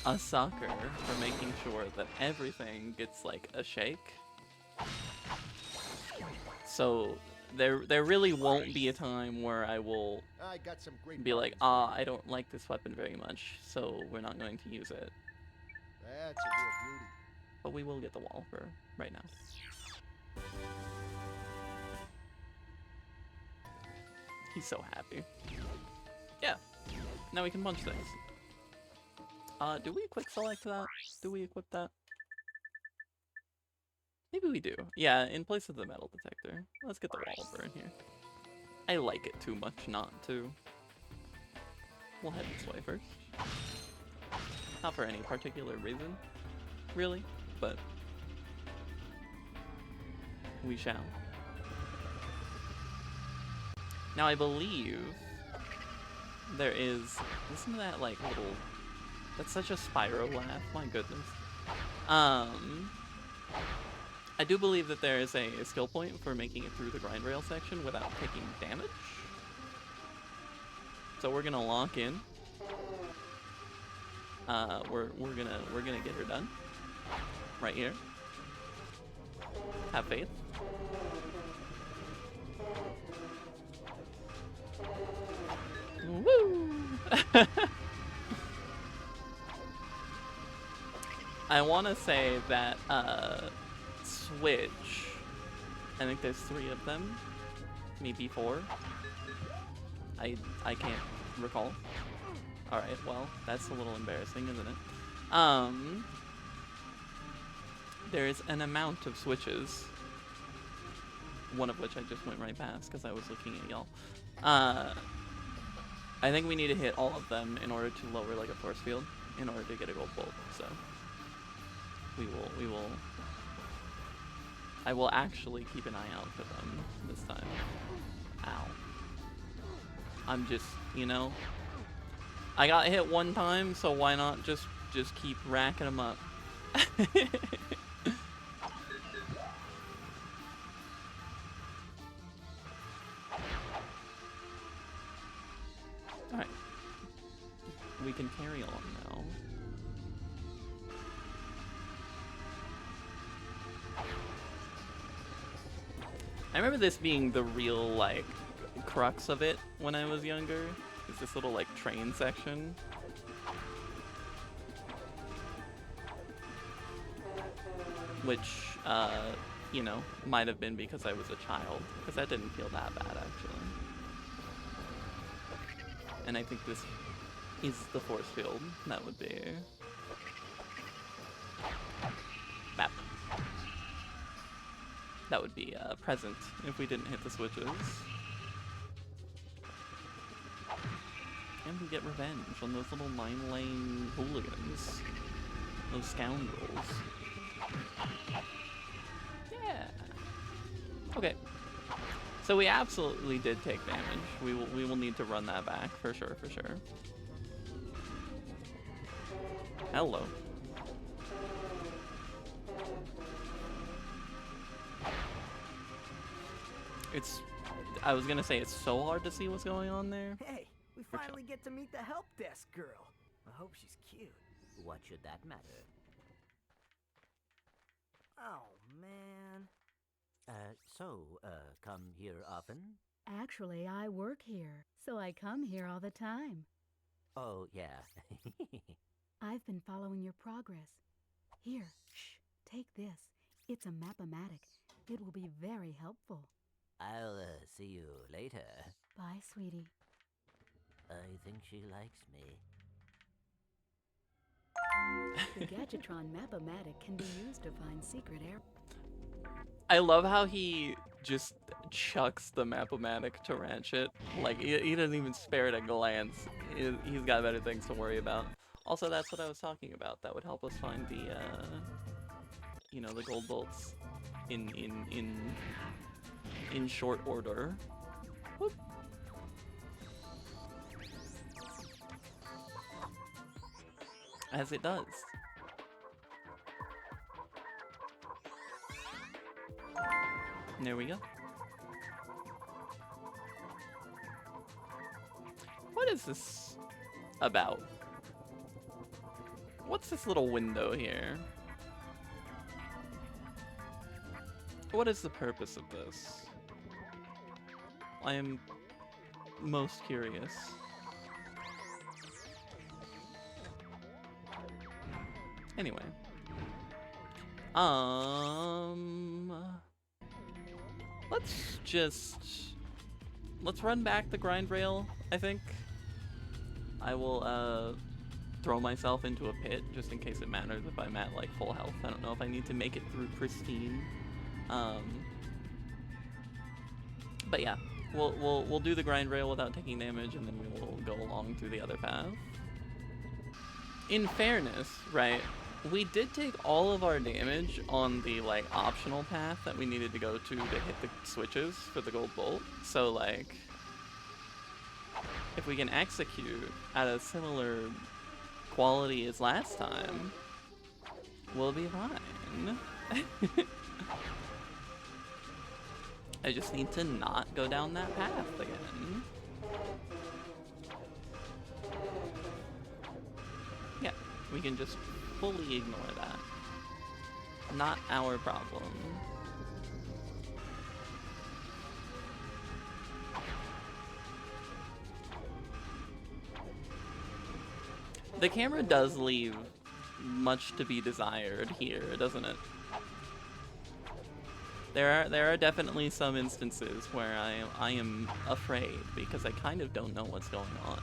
a sucker for making sure that everything gets like a shake. So there really won't be a time where I will I got some great be like, bargains I don't like this weapon very much, so we're not going to use it. for you. That's a real beauty. But we will get the Walloper right now. He's so happy. Yeah. Now we can punch things. Do we quick select that? Do we equip that? Maybe we do. Yeah, in place of the metal detector. Let's get the Walloper in here. I like it too much not to. We'll head this way first. Not for any particular reason, really, but we shall. Now I believe there is, listen to that like little, that's such a Spyro laugh, my goodness. I do believe that there is a skill point for making it through the grind rail section without taking damage. So we're gonna lock in. We're gonna get her done. Right here. Have faith. Woo! I want to say that Switch, I think there's 3 of them, maybe 4. I can't recall. All right, well, that's a little embarrassing, isn't it? There's an amount of switches, one of which I just went right past because I was looking at y'all. I think we need to hit all of them in order to lower like a force field in order to get a gold bolt. So we will. I will actually keep an eye out for them this time. Ow. I'm just, you know, I got hit one time, so why not just keep racking them up? Alright. We can carry on now. I remember this being the real, like, crux of it when I was younger. Is this little, like, train section. Which, you know, might have been because I was a child. Because that didn't feel that bad, actually. And I think this is the force field. That would be... map. That would be present if we didn't hit the switches. And we get revenge on those little mine lane hooligans. Those scoundrels. Yeah. Okay. So we absolutely did take damage. We will need to run that back for sure, for sure. Hello. I was gonna say it's so hard to see what's going on there. Hey, we finally get to meet the help desk girl. I hope she's cute. What should that matter? Oh, man. Come here often? Actually, I work here, so I come here all the time. Oh, yeah. I've been following your progress. Here, shh, take this. It's a map-o-matic. It will be very helpful. I'll see you later. Bye, sweetie. I think she likes me. The Gadgetron map-o-matic can be used to find secret areas. I love how he just chucks the map-o-matic to Ratchet. Like, he doesn't even spare it a glance. He's got better things to worry about. Also, that's what I was talking about. That would help us find the, you know, the gold bolts in short order. Whoop. As it does. And there we go. What is this about? What's this little window here? What is the purpose of this? I am most curious. Anyway. let's run back the grind rail, I think. I will throw myself into a pit just in case it matters if I'm at like full health. I don't know if I need to make it through pristine. But yeah, we'll do the grind rail without taking damage, and then we will go along through the other path. In fairness, right, we did take all of our damage on the like optional path that we needed to go to hit the switches for the gold bolt. So like, if we can execute at a similar quality as last time, we'll be fine. I just need to not go down that path again. Yeah, we can just fully ignore that. Not our problem. The camera does leave much to be desired here, doesn't it? There are definitely some instances where I am afraid because I kind of don't know what's going on.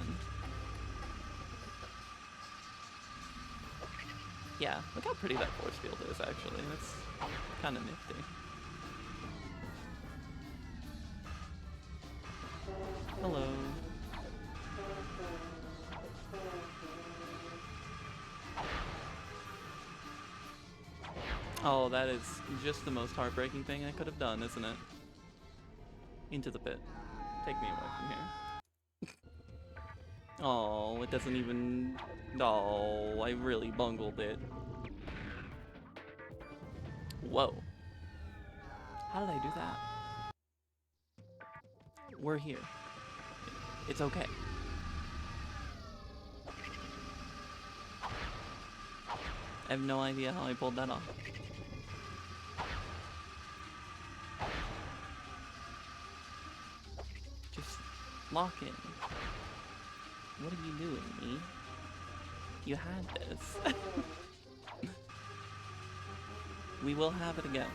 Yeah, look how pretty that force field is actually. That's kind of nifty. Hello. Oh, that is just the most heartbreaking thing I could have done, isn't it? Into the pit. Take me away from here. Oh, it doesn't even... Oh, I really bungled it. Whoa. How did I do that? We're here. It's okay. I have no idea how I pulled that off. Just lock in. What are you doing, me? You had this. We will have it again.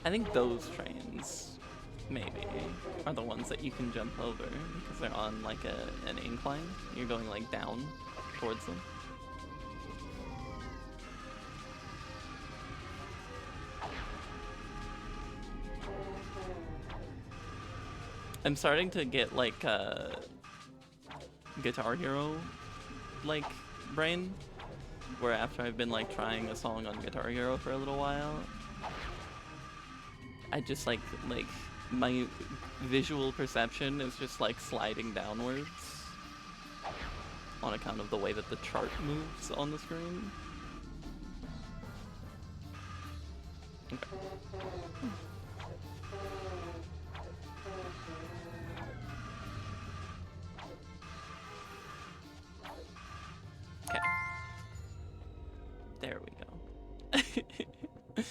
I think those trains, maybe, are the ones that you can jump over because they're on like an incline. You're going like down towards them. I'm starting to get like Guitar Hero like brain, where after I've been like trying a song on Guitar Hero for a little while, I just like my visual perception is just like sliding downwards on account of the way that the chart moves on the screen. Okay. Okay. There we go.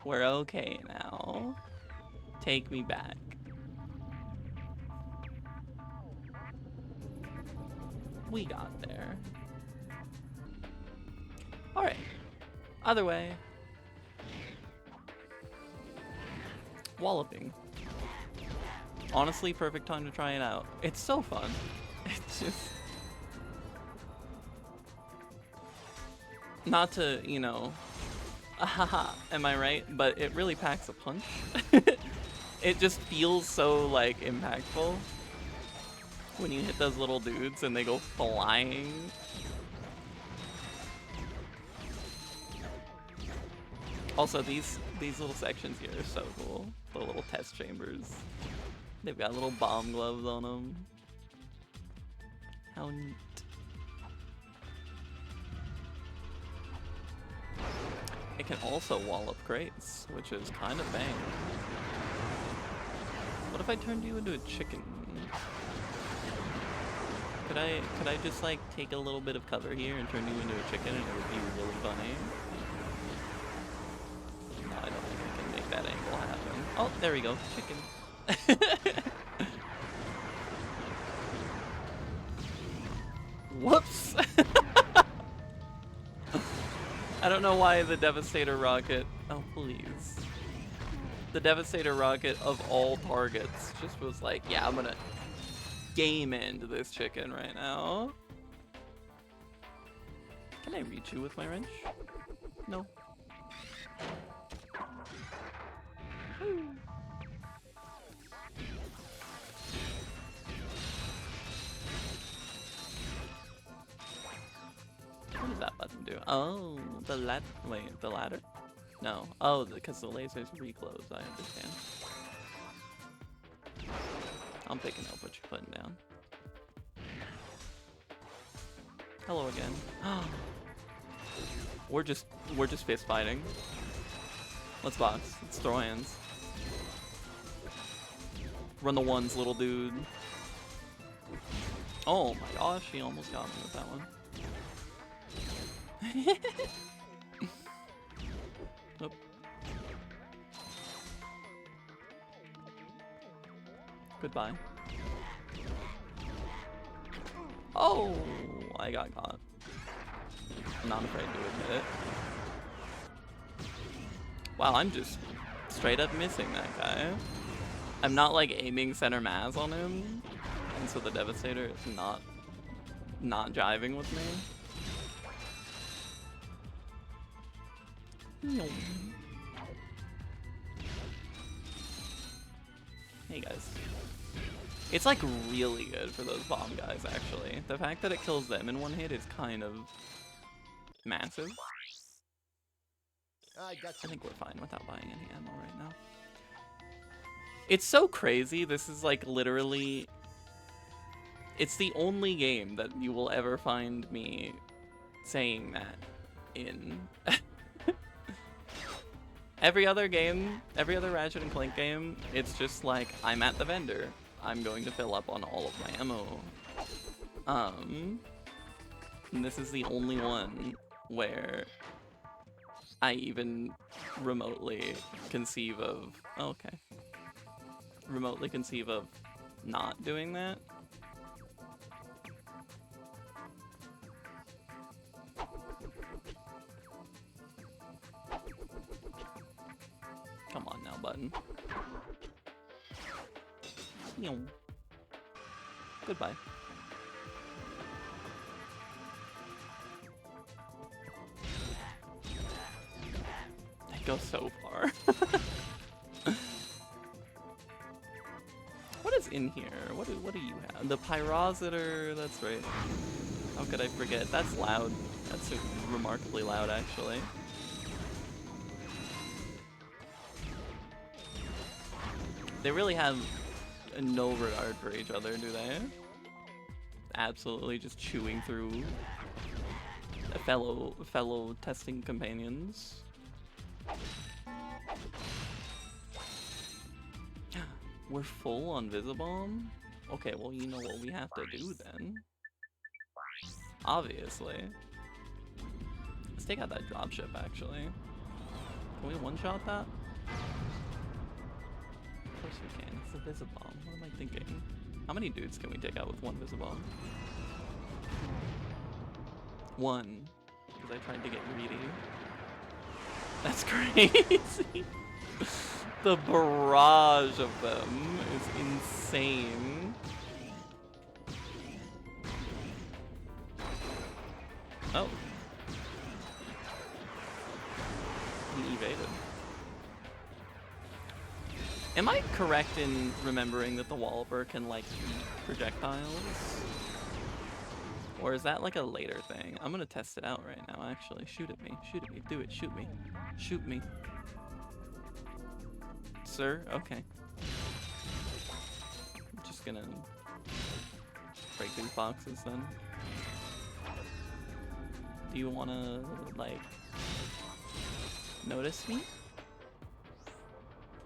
We're okay now. Take me back. We got there. Alright. Other way. Walloping. Honestly, perfect time to try it out. It's so fun. It's just... Not to, you know... Haha, am I right? But it really packs a punch. It just feels so, like, impactful when you hit those little dudes and they go flying. Also, these little sections here are so cool. The little test chambers. They've got little bomb gloves on them. How neat. It can also wallop crates, which is kind of bang. What if I turned you into a chicken? Could I just like take a little bit of cover here and turn you into a chicken and it would be really funny? No, I don't think I can make that angle happen. Oh, there we go, chicken. Whoops! I don't know why the Devastator rocket. Oh, please. The Devastator rocket of all targets just was like, yeah, I'm gonna game end this chicken right now. Can I reach you with my wrench? No. What does that button do? Oh, the ladder? No. Oh, because the lasers reclose, I understand. I'm picking up what you're putting down. Hello again. We're just fist fighting. Let's box. Let's throw hands. Run the ones, little dude. Oh my gosh, he almost got me with that one. Nope. Goodbye. Oh, I got caught. I'm not afraid to admit it. Wow, I'm just straight up missing that guy. I'm not like aiming center mass on him, and so the Devastator is not jiving with me. Hey guys. It's like really good for those bomb guys actually. The fact that it kills them in one hit is kind of massive. I think we're fine without buying any ammo right now. It's so crazy. This is like literally... It's the only game that you will ever find me saying that in. Every other game, every other Ratchet and Clank game, it's just like, I'm at the vendor. I'm going to fill up on all of my ammo. And this is the only one where I even remotely conceive of... Oh, okay. Remotely conceive of not doing that. Come on now, button. Goodbye. That goes so far. What is in here? What do you have? The Pyrositor, that's right. How could I forget? That's loud. That's remarkably loud, actually. They really have no regard for each other, do they? Absolutely just chewing through fellow testing companions. We're full on Visibomb? Okay, well, you know what we have to do then. Obviously. Let's take out that dropship, actually. Can we one-shot that? Of course we can. It's a Visibomb. What am I thinking? How many dudes can we take out with one Visibomb? One. Because I tried to get greedy. That's crazy. The barrage of them is insane. Oh. He evaded. Am I correct in remembering that the Walloper can, like, eat projectiles? Or is that, like, a later thing? I'm gonna test it out right now, actually. Shoot at me. Shoot at me. Do it. Shoot me. Shoot me. Sir? Okay. I'm just gonna break these boxes then. Do you wanna, like, notice me?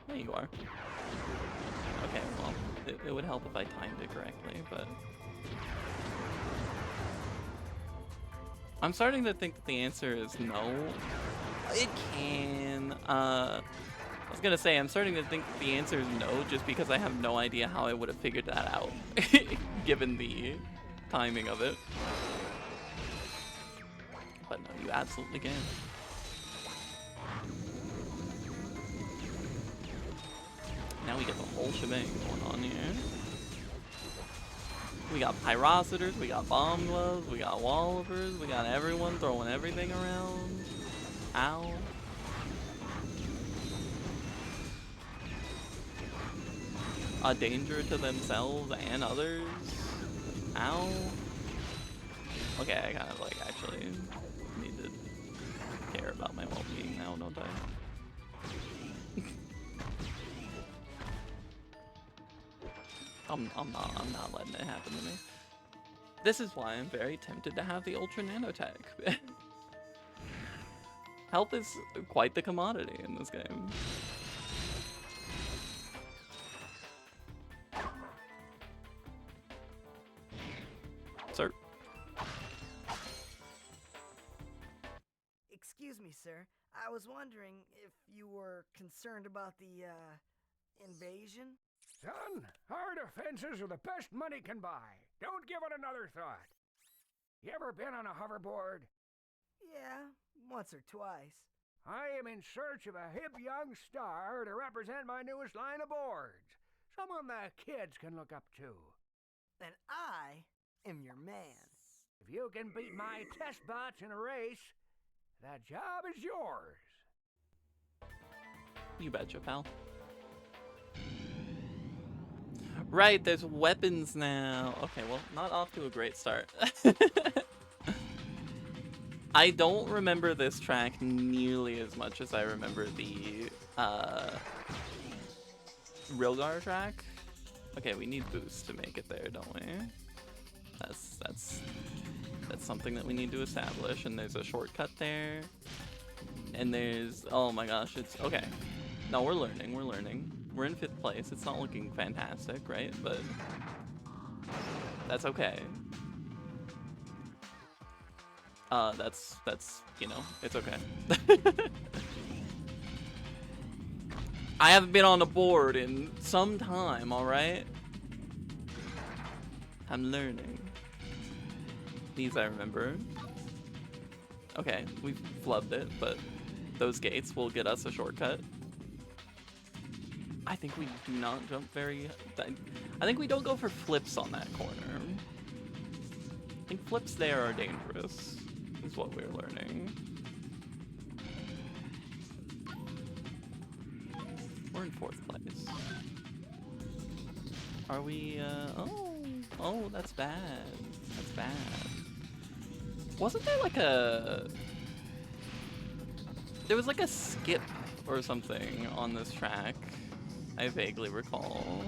There you are. Okay, well, it would help if I timed it correctly, but... I'm starting to think that the answer is no. It can. I was gonna say, I'm starting to think that the answer is no, just because I have no idea how I would have figured that out, given the timing of it. But no, you absolutely can. we get the whole shebang going on here. We got pyrocitors, we got bomb gloves, we got wallopers, we got everyone throwing everything around. Ow. A danger to themselves and others. Ow. Okay, I kind of like actually need to care about my well-being now, don't I? I'm not letting it happen to me. This is why I'm very tempted to have the Ultra Nanotech. Health is quite the commodity in this game. Sir. Excuse me, sir. I was wondering if you were concerned about the, invasion? Son, our defenses are the best money can buy. Don't give it another thought. You ever been on a hoverboard? Yeah, once or twice. I am in search of a hip young star to represent my newest line of boards. Someone the kids can look up to. Then I am your man. If you can beat my test bots in a race, that job is yours. You betcha, pal. Right, there's weapons now. Okay, well, not off to a great start. I don't remember this track nearly as much as I remember the Rilgar track. Okay, we need boost to make it there, don't we? That's something that we need to establish, and there's a shortcut there. And there's, oh my gosh, it's okay. No, we're learning. We're in 5th place. It's not looking fantastic, right? But that's okay. That's you know, it's okay. I haven't been on a board in some time, all right? I'm learning. These I remember. Okay, we flubbed it, but those gates will get us a shortcut. I think we do not jump very... I think we don't go for flips on that corner. I think flips there are dangerous, is what we're learning. We're in 4th place. Are we, oh, that's bad. That's bad. Wasn't there like a... There was like a skip or something on this track, I vaguely recall,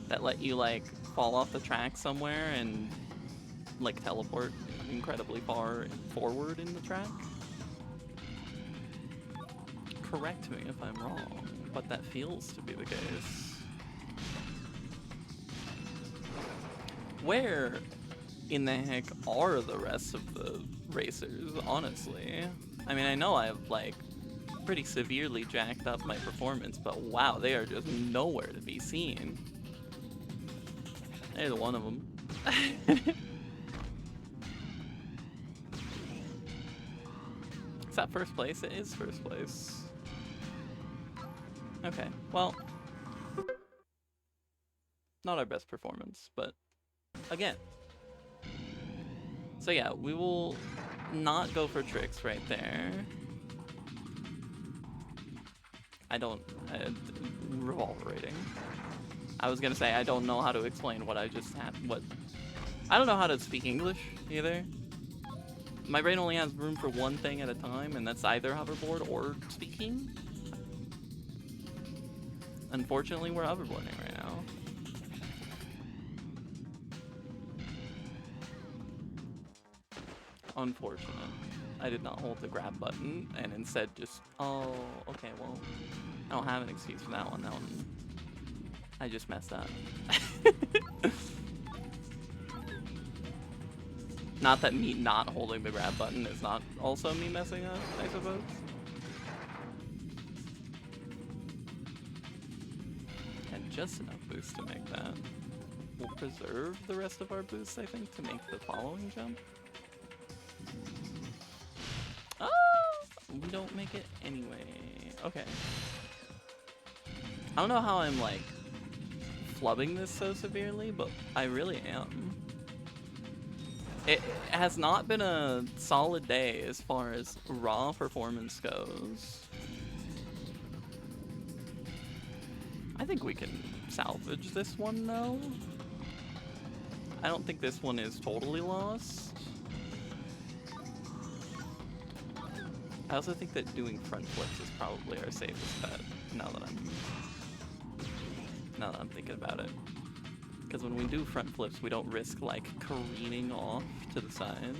that let you like fall off the track somewhere and like teleport incredibly far forward in the track. Correct me if I'm wrong, but that feels to be the case. Where in the heck are the rest of the racers, honestly? I mean, I know I've like pretty severely jacked up my performance, but wow, they are just nowhere to be seen. There's one of them. Is that 1st place? It is 1st place. Okay, well, not our best performance, but again. So yeah, we will not go for tricks right there. Revolver rating. I was gonna say I don't know how to explain what I just had. I don't know how to speak English either. My brain only has room for one thing at a time, and that's either hoverboard or speaking. Unfortunately, we're hoverboarding right now. Unfortunate. I did not hold the grab button and instead just, oh, okay, well, I don't have an excuse for that one. I just messed up. Not that me not holding the grab button is not also me messing up, I suppose. And just enough boost to make that. We'll preserve the rest of our boosts, I think, to make the following jump. Oh! We don't make it anyway. Okay. I don't know how I'm like flubbing this so severely, but I really am. It has not been a solid day as far as raw performance goes. I think we can salvage this one though. I don't think this one is totally lost. I also think that doing front flips is probably our safest bet now that I'm thinking about it. Because when we do front flips, we don't risk like careening off to the side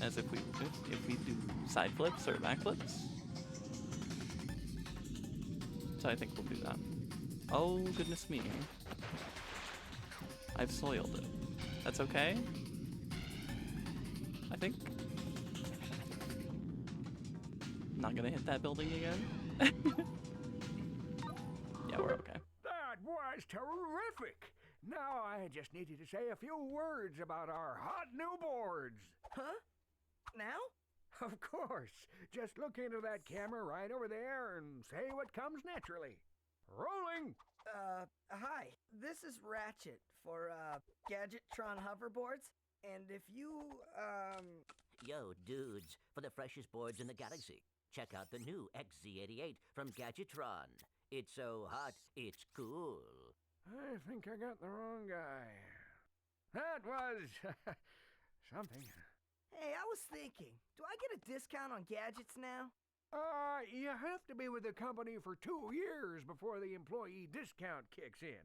as if we do side flips or back flips. So I think we'll do that. Oh goodness me. I've soiled it. That's okay? I think. Not gonna hit that building again. Yeah, we're okay. That was terrific! Now I just need you to say a few words about our hot new boards. Huh? Now? Of course. Just look into that camera right over there and say what comes naturally. Rolling! Hi. This is Ratchet for, Gadgetron hoverboards. And if you, Yo, dudes, for the freshest boards in the galaxy, check out the new XZ88 from Gadgetron. It's so hot, it's cool. I think I got the wrong guy. That was something. Hey, I was thinking, do I get a discount on gadgets now? You have to be with the company for 2 years before the employee discount kicks in.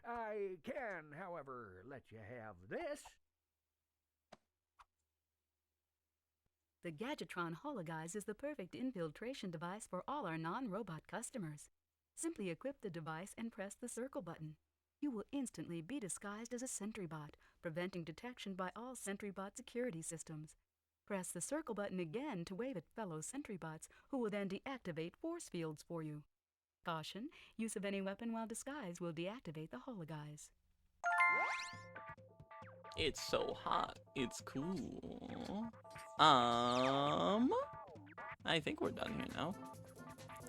I can, however, let you have this. The Gadgetron Hologuise is the perfect infiltration device for all our non-robot customers. Simply equip the device and press the circle button. You will instantly be disguised as a sentry bot, preventing detection by all sentry bot security systems. Press the circle button again to wave at fellow sentry bots, who will then deactivate force fields for you. Caution, use of any weapon while disguised will deactivate the Hologuise. It's so hot. It's cool. I think we're done here now.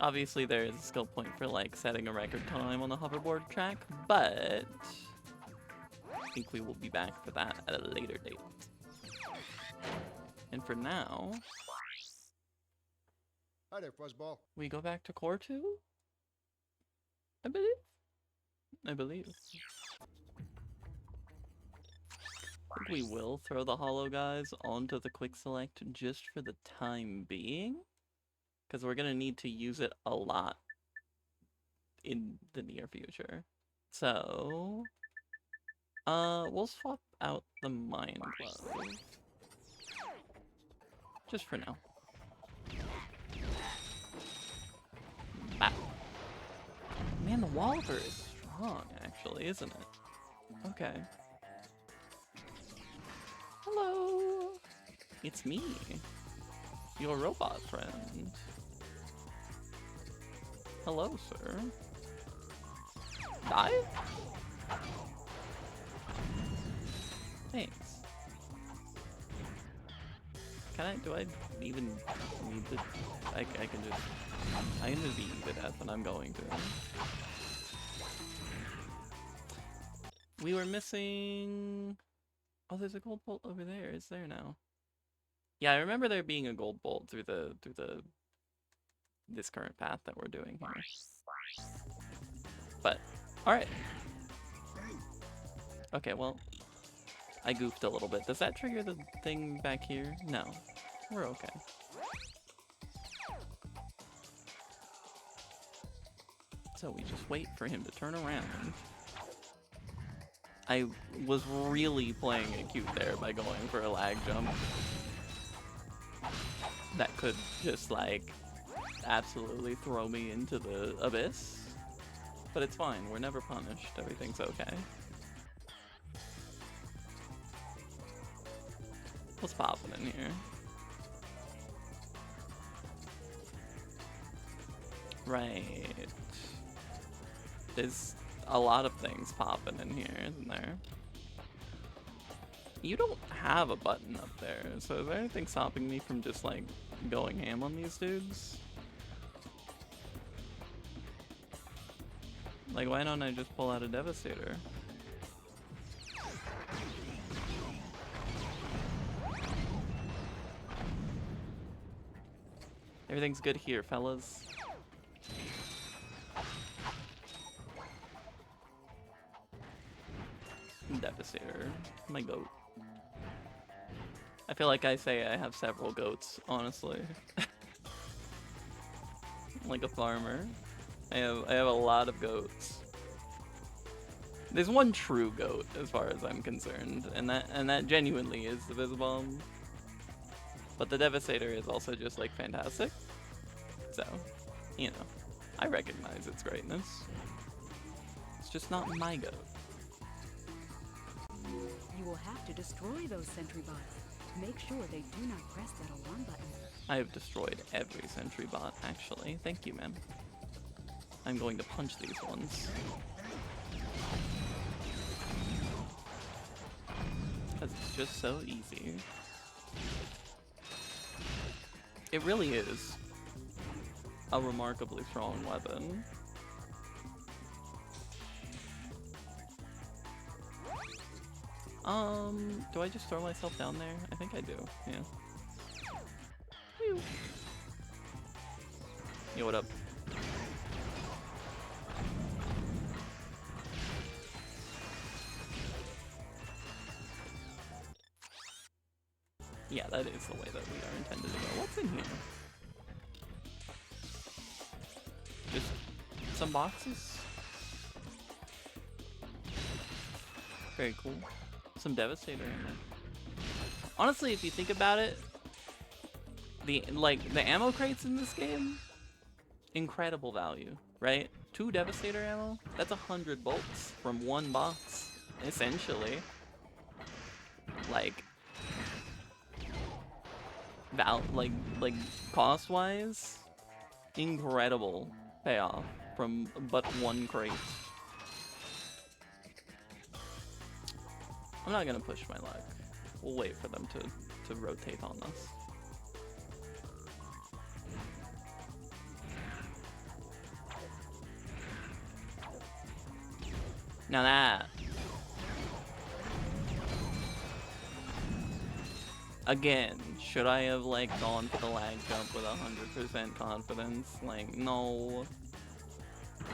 Obviously, there is a skill point for like setting a record time on the hoverboard track, but I think we will be back for that at a later date. And for now, Hi there, Fuzzball. we go back to Core 2? I believe. I think we will throw the Hologuise onto the quick select just for the time being, because we're gonna need to use it a lot in the near future. So, we'll swap out the Mind Glove just for now. Ah. Man, the Walker is strong, actually, isn't it? Okay. Hello! It's me, your robot friend. Hello, sir. Die? Thanks. Do I even need to, I can just be eaten to death and I'm going to. We were missing, oh, there's a gold bolt over there, is there now? Yeah, I remember there being a gold bolt through this current path that we're doing here. But, alright. Okay, well, I goofed a little bit. Does that trigger the thing back here? No. We're okay. So we just wait for him to turn around. I was really playing it cute there by going for a lag jump. That could just, like, absolutely throw me into the abyss. But it's fine. We're never punished. Everything's okay. What's popping in here? Right. There's a lot of things popping in here, isn't there? You don't have a button up there, so is there anything stopping me from just, like, going ham on these dudes? Like, why don't I just pull out a Devastator? Everything's good here, fellas. Devastator. My goat. I feel like I say I have several goats, honestly. Like a farmer. I have a lot of goats. There's one true goat as far as I'm concerned, and that genuinely is the Visibomb. But the Devastator is also just like fantastic. So, you know, I recognize its greatness. It's just not my goat. You will have to destroy those sentry bots. Make sure they do not press that alarm button. I have destroyed every sentry bot, actually. Thank you, ma'am. I'm going to punch these ones. Because it's just so easy. It really is a remarkably strong weapon. Do I just throw myself down there? I think I do, yeah. Whew. Yo, what up? Yeah, that is the way that we are intended to go. What's in here? Just some boxes? Very cool. Some Devastator in there. Honestly, if you think about it, the ammo crates in this game, incredible value, right? 2 Devastator ammo, that's 100 bolts from one box, essentially. Like cost-wise, incredible payoff from but one crate. I'm not gonna push my luck. We'll wait for them to rotate on us. Now that. Again, should I have like gone for the lag jump with 100% confidence? Like, no.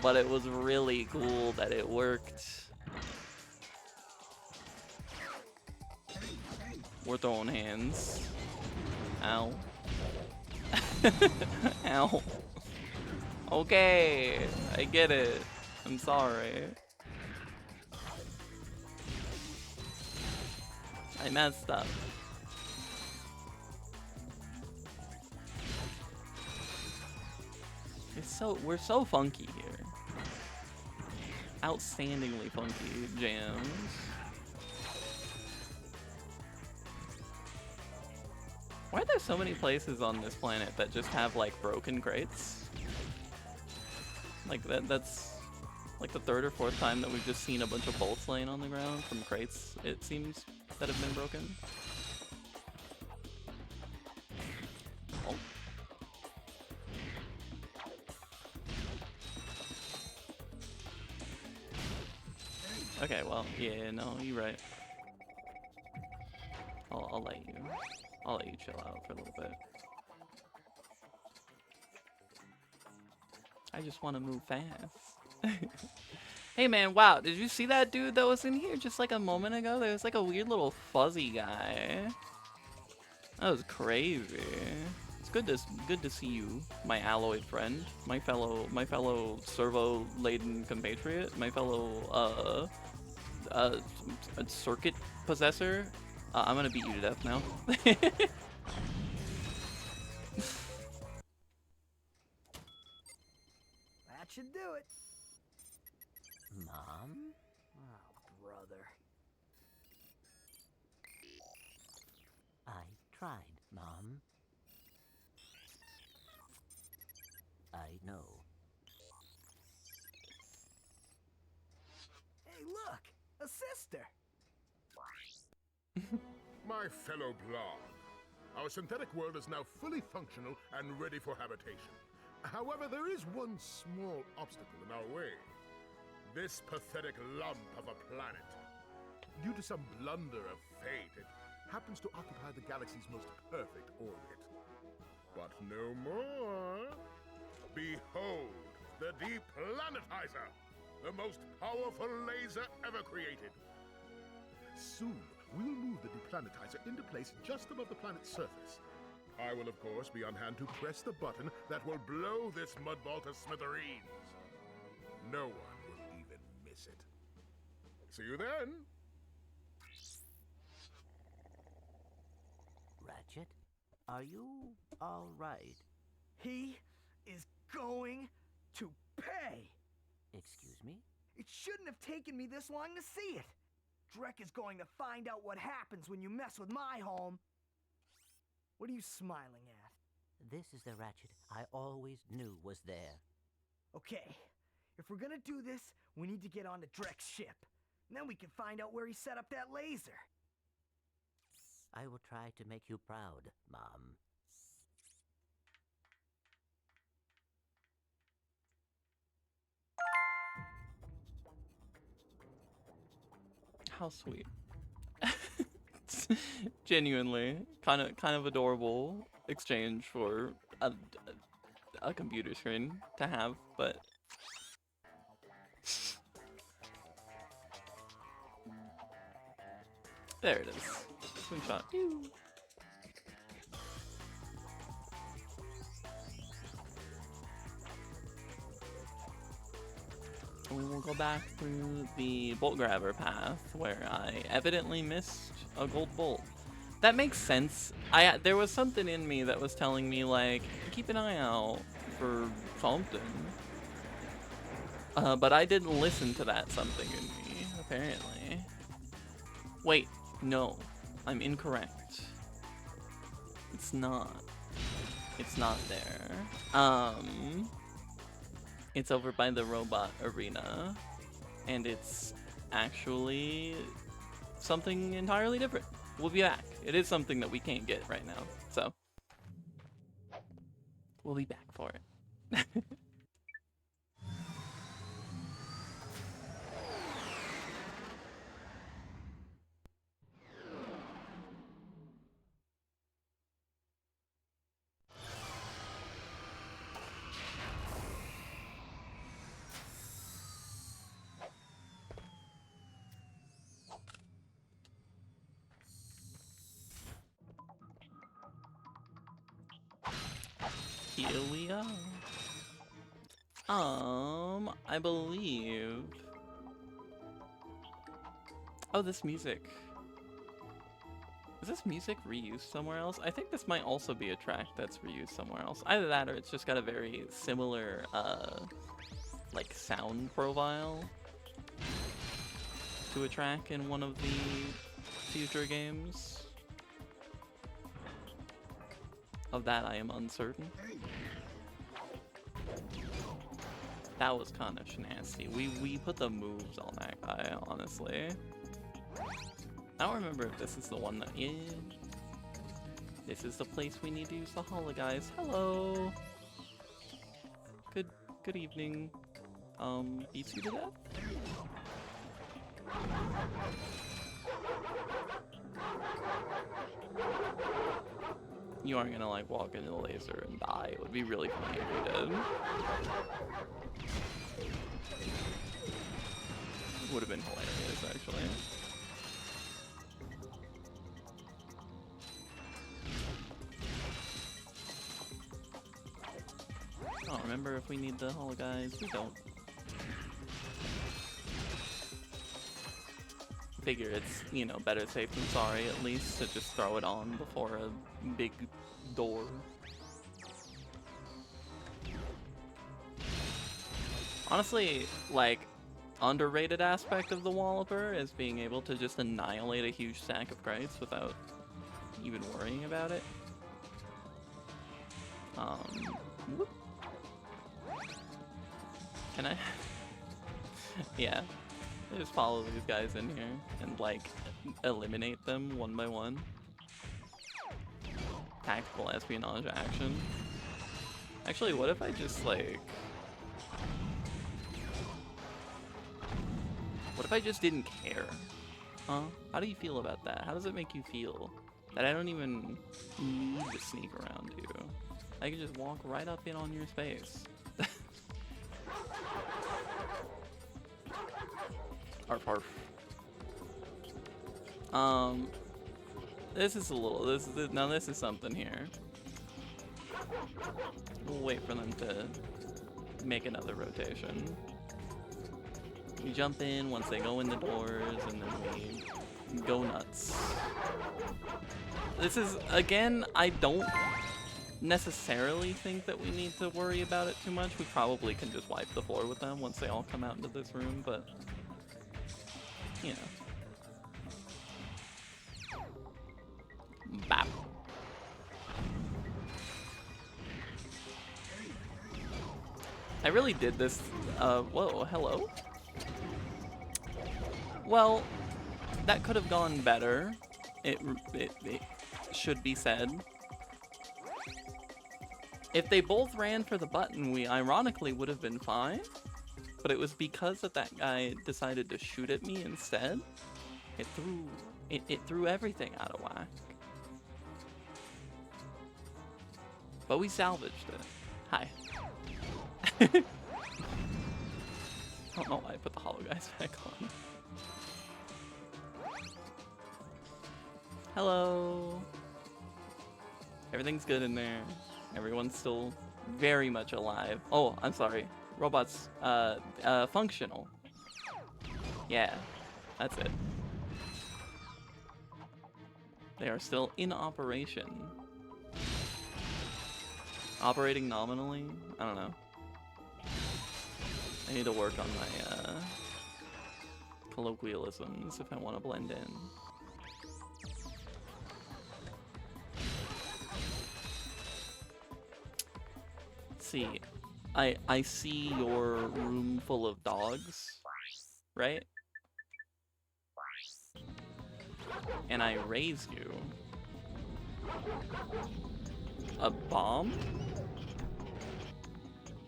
But it was really cool that it worked. We're throwing hands. Ow. Ow. Okay, I get it. I'm sorry. I messed up. We're so funky here. Outstandingly funky jams. Why are there so many places on this planet that just have like broken crates? Like that's like the 3rd or 4th time that we've just seen a bunch of bolts laying on the ground from crates, it seems, that have been broken. Oh. Okay, well, yeah, no, you're right. I'll let you chill out for a little bit. I just want to move fast. Hey man, wow, did you see that dude that was in here just like a moment ago? There was like a weird little fuzzy guy. That was crazy. It's good to see you, my alloyed friend, my fellow servo-laden compatriot, my fellow circuit possessor. I'm gonna beat you to death now. That should do it. Mom? Oh, brother. I tried, Mom. I know. Hey, look! A sister! My fellow Blarg, our synthetic world is now fully functional and ready for habitation. However, there is one small obstacle in our way. This pathetic lump of a planet. Due to some blunder of fate, it happens to occupy the galaxy's most perfect orbit. But no more. Behold, the Deplanetizer, the most powerful laser ever created. Soon, we'll move the Deplanetizer into place just above the planet's surface. I will, of course, be on hand to press the button that will blow this mudball to smithereens. No one will even miss it. See you then. Ratchet, are you all right? He is going to pay. Excuse me? It shouldn't have taken me this long to see it. Drek is going to find out what happens when you mess with my home. What are you smiling at? This is the Ratchet I always knew was there. Okay, if we're gonna do this, we need to get onto Drek's ship. And then we can find out where he set up that laser. I will try to make you proud, Mom. How sweet. Genuinely, kind of adorable exchange for a computer screen to have, but there it is. Screenshot. We will go back through the bolt grabber path where I evidently missed a gold bolt. That makes sense. There was something in me that was telling me, like, keep an eye out for something. But I didn't listen to that something in me, apparently. Wait, no. I'm incorrect. It's not. It's not there. It's over by the robot arena, and it's actually something entirely different. We'll be back. It is something that we can't get right now, so we'll be back for it. Here we are. I believe. Oh, this music. Is this music reused somewhere else? I think this might also be a track that's reused somewhere else. Either that or it's just got a very similar, like, sound profile to a track in one of the future games. Of that, I am uncertain. That was kind of nasty. We put the moves on that guy, honestly. I don't remember if this is the one that... Yeah. This is the place we need to use the holo guys. Hello! Good evening. Beats you to death? You aren't gonna, like, walk into the laser and die. It would be really funny if you did. Would have been hilarious, actually. I don't remember if we need the holo guys. We don't. Figure it's, you know, better safe than sorry, at least, to just throw it on before a big door. Honestly, like, underrated aspect of the Walloper is being able to just annihilate a huge stack of crates without even worrying about it. Whoop. Can I? Yeah. Just follow these guys in here and, like, eliminate them one by one. Tactical espionage action. Actually, what if I just, like... What if I just didn't care? Huh? How do you feel about that? How does it make you feel that I don't even need to sneak around you? I can just walk right up in on your space. Arf arf. This is a little, now this is something here. We'll wait for them to make another rotation. We jump in once they go in the doors, and then we go nuts. This is, again, I don't necessarily think that we need to worry about it too much. We probably can just wipe the floor with them once they all come out into this room, but, you know. Bap. I really did this, whoa, hello? Well, that could have gone better. It should be said. If they both ran for the button, we ironically would have been fine. But it was because that guy decided to shoot at me instead. It threw everything out of whack. But we salvaged it. Hi. I don't know why I put the hollow guys back on. Hello. Everything's good in there. Everyone's still very much alive. Oh, I'm sorry. Robots, functional. Yeah, that's it. They are still in operation. Operating nominally? I don't know. I need to work on my colloquialisms if I want to blend in. See, I see your room full of dogs, right? And I raise you a bomb?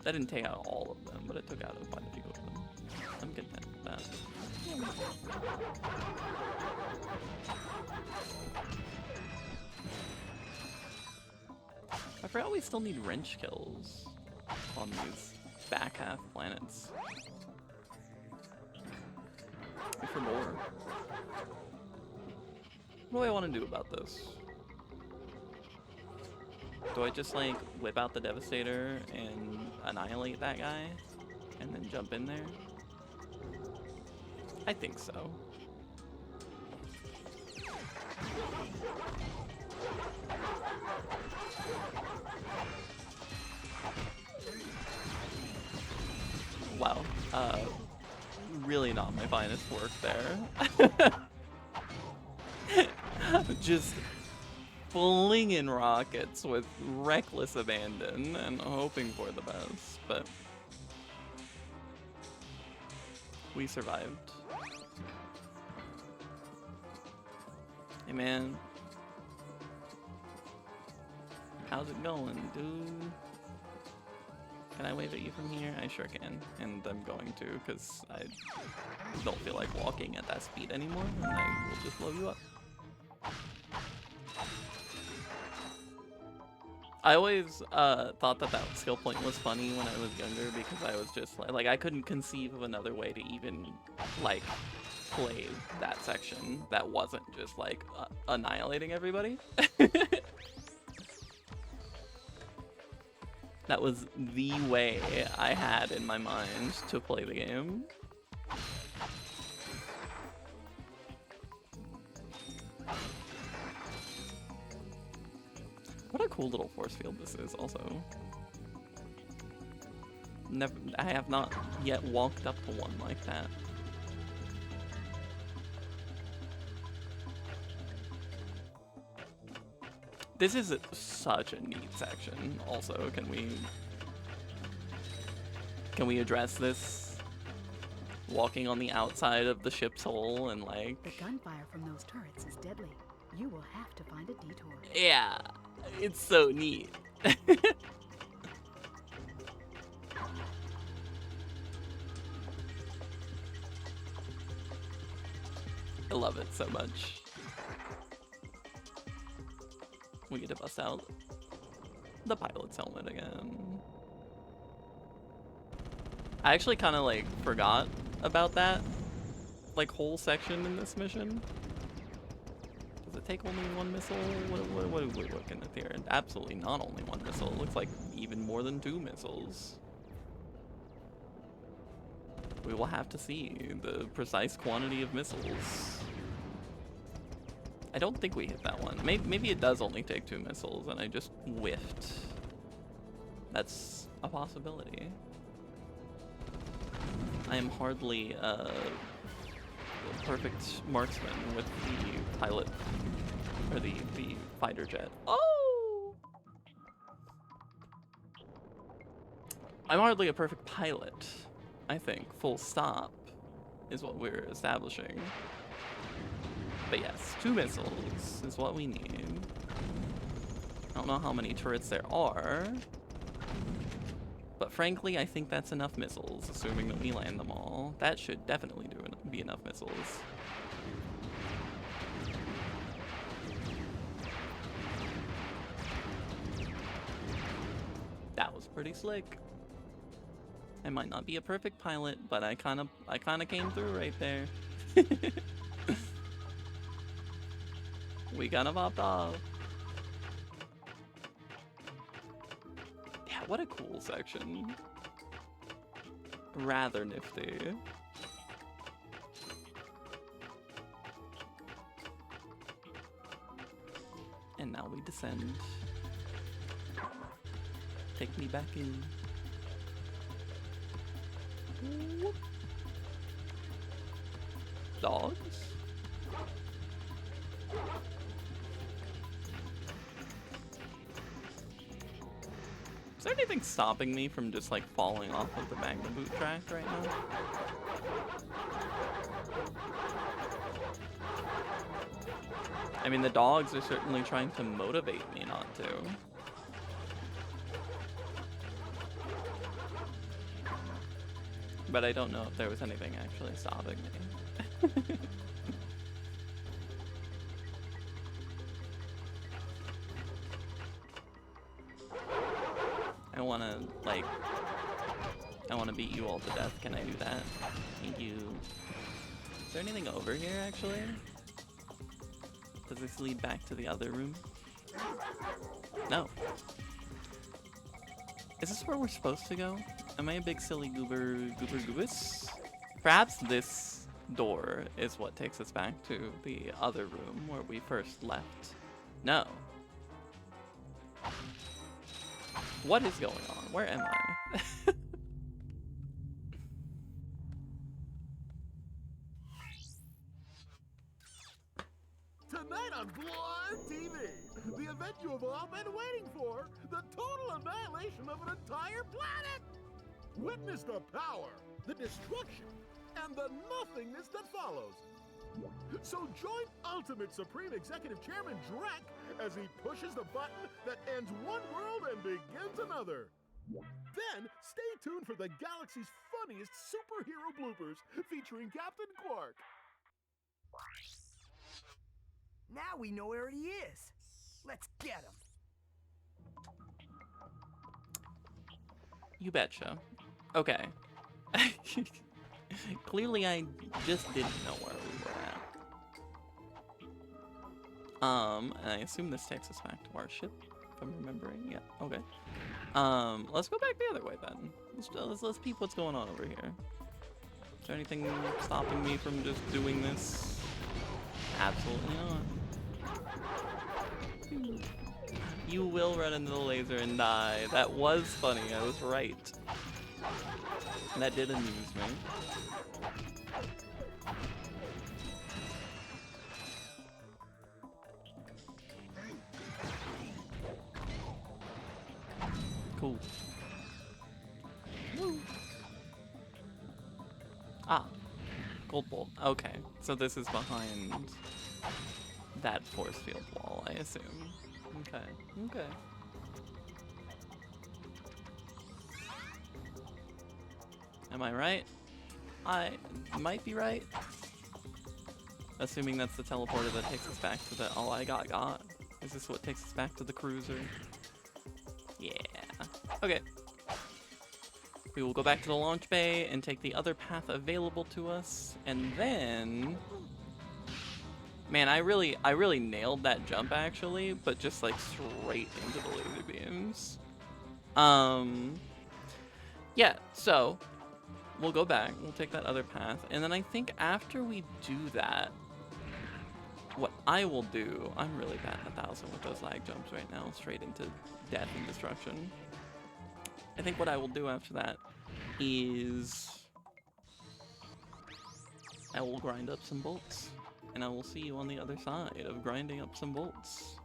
That didn't take out all of them, but it took out quite a few of them. I'm content with that. I forgot we still need wrench kills on these back half planets. Wait for more. What do I want to do about this? Do I just like whip out the Devastator and annihilate that guy and then jump in there? I think so. Wow, really not my finest work there. Just flinging rockets with reckless abandon and hoping for the best, but we survived. Hey man, how's it going, dude? Can I wave at you from here? I sure can, and I'm going to, because I don't feel like walking at that speed anymore, and I will just blow you up. I always thought that skill point was funny when I was younger, because I was just like I couldn't conceive of another way to even like play that section that wasn't just like annihilating everybody. That was the way I had in my mind to play the game. What a cool little force field this is also. I have not yet walked up to one like that. This is such a neat section. Also, can we address this? Walking on the outside of the ship's hull and like... The gunfire from those turrets is deadly. You will have to find a detour. Yeah, it's so neat. love it so much. We get to bust out the pilot's helmet again. I actually kind of like forgot about that like whole section in this mission. Does it take only one missile? What are we looking at here? Absolutely not only one missile. It looks like even more than 2 missiles. We will have to see the precise quantity of missiles. I don't think we hit that one. Maybe it does only take 2 missiles and I just whiffed. That's a possibility. I am hardly a perfect marksman with the pilot, or the fighter jet. Oh! I'm hardly a perfect pilot, I think. Full stop is what we're establishing. But yes, 2 missiles is what we need. I don't know how many turrets there are. But frankly, I think that's enough missiles, assuming that we land them all. That should definitely be enough missiles. That was pretty slick. I might not be a perfect pilot, but I kind of came through right there. We kind of popped off. Yeah, what a cool section. Rather nifty. And now we descend. Take me back in. Whoop. Dogs? Is there anything stopping me from just like falling off of the Magna Boot track right now? I mean, the dogs are certainly trying to motivate me not to. But I don't know if there was anything actually stopping me. I wanna beat you all to death. Can I do that? Thank you. Is there anything over here, actually? Does this lead back to the other room? No. Is this where we're supposed to go? Am I a big silly goobus? Perhaps this door is what takes us back to the other room where we first left. No. What is going on? Where am I? Tonight on Blind TV, the event you have all been waiting for, the total annihilation of an entire planet! Witness the power, the destruction, and the nothingness that follows. So join Ultimate Supreme Executive Chairman Drek as he pushes the button that ends one world and begins another. Then, stay tuned for the galaxy's funniest superhero bloopers featuring Captain Quark. Now we know where he is. Let's get him. You betcha. Okay. Clearly I just didn't know where we were at. And I assume this takes us back to our ship, if I'm remembering. Yeah, okay. Let's go back the other way then. Let's peep what's going on over here. Is there anything stopping me from just doing this? Absolutely not. You will run into the laser and die. That was funny, I was right. That did amuse me. Cool. Woo. Ah, gold bolt. Okay, so this is behind that force field wall, I assume. Okay, okay. Am I right? I might be right. Assuming that's the teleporter that takes us back to the... Oh, I got. Is this what takes us back to the cruiser? Yeah. Okay. We will go back to the launch bay and take the other path available to us, and then... Man, I really nailed that jump, actually, but just, like, straight into the laser beams. Yeah, so... We'll go back, we'll take that other path, and then I think after we do that, what I will do... I'm really bad at 1,000 with those lag jumps right now, straight into death and destruction. I think what I will do after that is I will grind up some bolts, and I will see you on the other side of grinding up some bolts.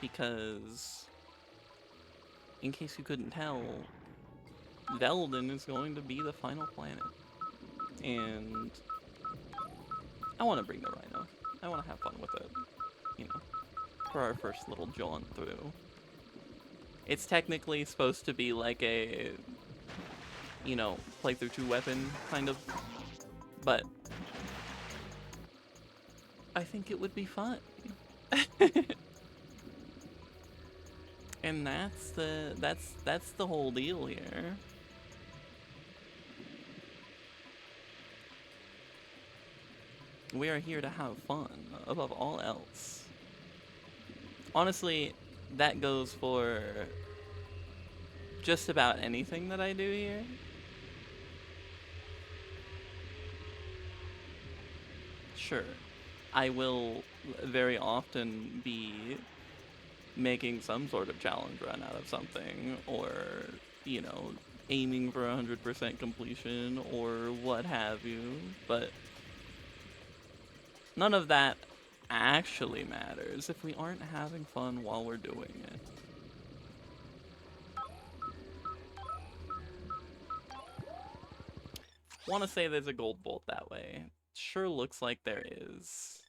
Because in case you couldn't tell, Veldin is going to be the final planet, and I want to bring the Rhino. I want to have fun with it, you know, for our first little jaunt through. It's technically supposed to be like a, you know, playthrough 2 weapon, kind of. But I think it would be fun. And that's the whole deal here. We are here to have fun, above all else. Honestly, that goes for just about anything that I do here. Sure, I will very often be making some sort of challenge run out of something, or, you know, aiming for 100% completion, or what have you, but none of that actually matters if we aren't having fun while we're doing it. Want to say there's a gold bolt that way. Sure looks like there is.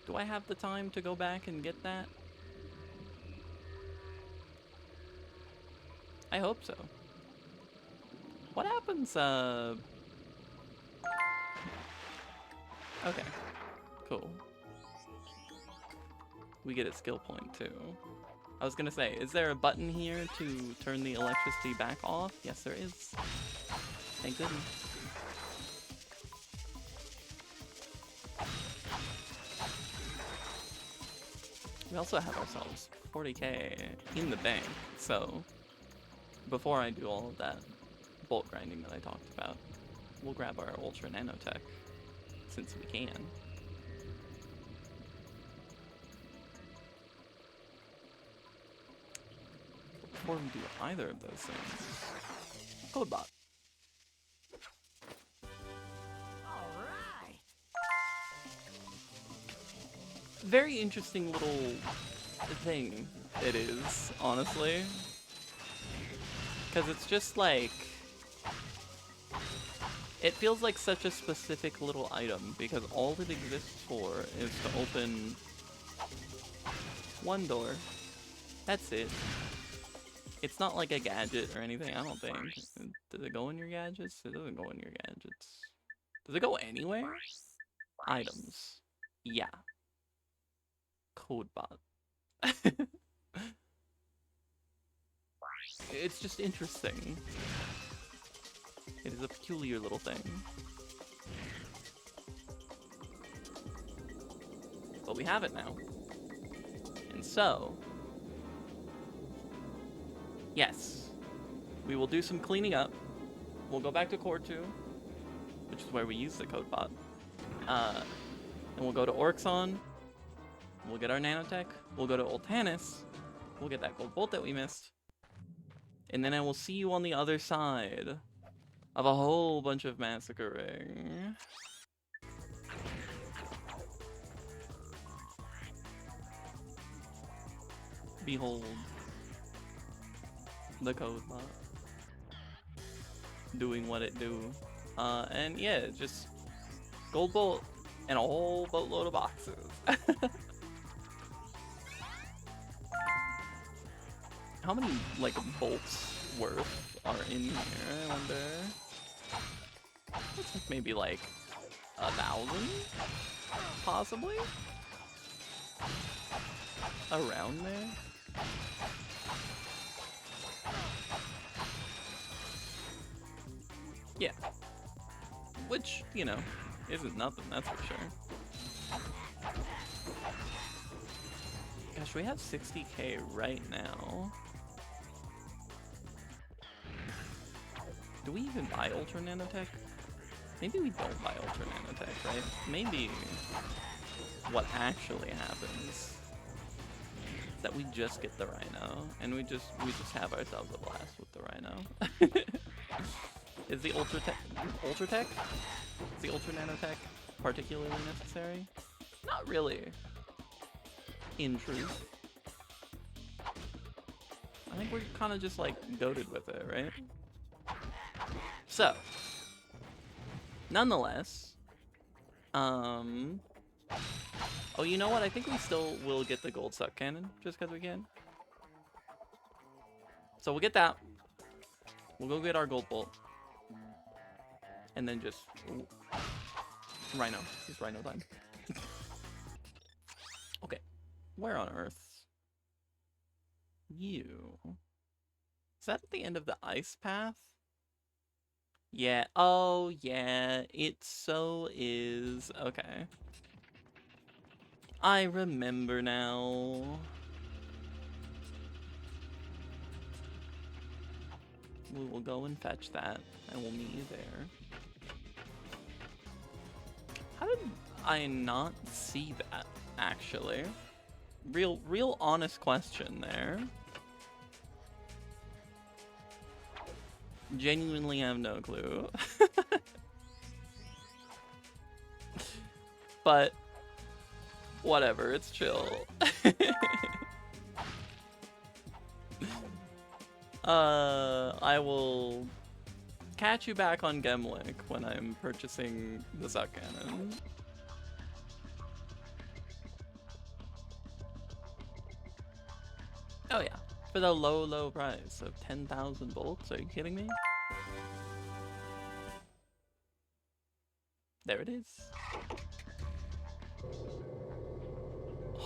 Do I have the time to go back and get that? I hope so. What happens, Okay. Cool. We get a skill point too. I was gonna say, is there a button here to turn the electricity back off? Yes, there is. Thank goodness. We also have ourselves 40k in the bank, so before I do all of that bolt grinding that I talked about, we'll grab our ultra nanotech, since we can. But before we do either of those things, Codebot. Alright! Very interesting little thing it is, honestly. Because it's just like... It feels like such a specific little item, because all it exists for is to open one door. That's it. It's not like a gadget or anything, I don't think. Does it go in your gadgets? It doesn't go in your gadgets. Does it go anywhere? Items. Yeah. Codebot. It's just interesting. It is a peculiar little thing. But we have it now. And so... Yes. We will do some cleaning up. We'll go back to Core 2, which is where we use the Codebot. And we'll go to Orxon. We'll get our nanotech. We'll go to Ultanis. We'll get that gold bolt that we missed. And then I will see you on the other side of a whole bunch of massacring. Behold the Codebot doing what it do. And yeah, just gold bolt and a whole boatload of boxes. How many, like, bolts worth are in here, I wonder? Looks like maybe, like, 1,000? Possibly? Around there? Yeah. Which, you know, isn't nothing, that's for sure. Gosh, we have 60k right now. Do we even buy Ultra Nanotech? Maybe we don't buy Ultra Nanotech, right? Maybe what actually happens is that we just get the Rhino, and we just have ourselves a blast with the Rhino. Is the Ultratech? Is the Ultra Nanotech particularly necessary? Not really. In truth. I think we're kind of just like goated with it, right? So, nonetheless, oh, you know what? I think we still will get the gold suck cannon just because we can. So we'll get that. We'll go get our gold bolt. And then just Rhino. Just Rhino time. Okay. Where on earth? You. Is that at the end of the ice path? Yeah. Oh, yeah. It so is. Okay. I remember now. We will go and fetch that, and we'll meet you there. How did I not see that, actually? Real honest question there. Genuinely have no clue. But whatever, it's chill. I will catch you back on Gemlick when I'm purchasing the suck cannon. Oh yeah, for the low price of 10,000 bolts. Are you kidding me? There it is.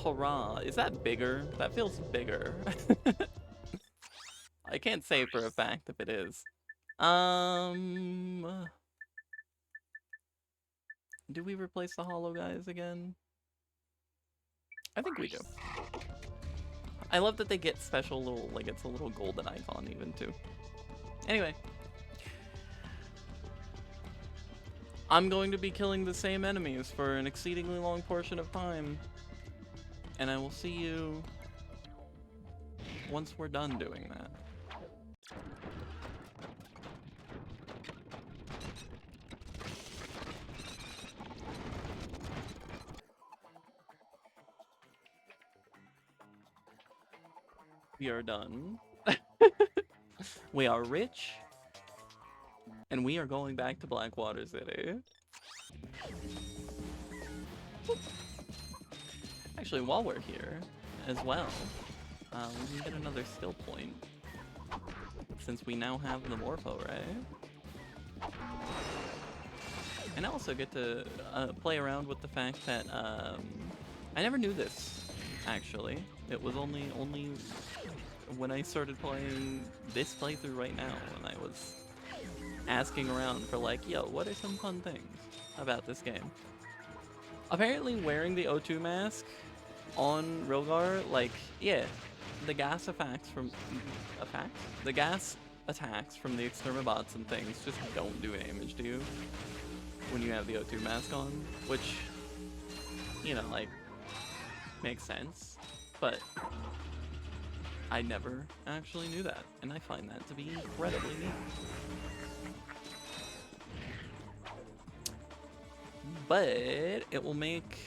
Hurrah! Is that bigger? That feels bigger. I can't say for a fact if it is. Do we replace the hollow guys again? I think we do. I love that they get special little, like, it's a little golden icon even too. Anyway. I'm going to be killing the same enemies for an exceedingly long portion of time. And I will see you once we're done doing that. We are done. We are rich. And we are going back to Blackwater City. Actually, while we're here as well, we can get another skill point. Since we now have the Morpho Ray. And I also get to play around with the fact that I never knew this, actually. It was only when I started playing this playthrough right now, when I was asking around for like, yo, what are some fun things about this game? Apparently wearing the O2 mask on Rogar, like, yeah, the gas attacks from the gas attacks from the exterminabots and things just don't do damage to you when you have the O2 mask on, which, you know, like, makes sense, but I never actually knew that, and I find that to be incredibly neat. But it will make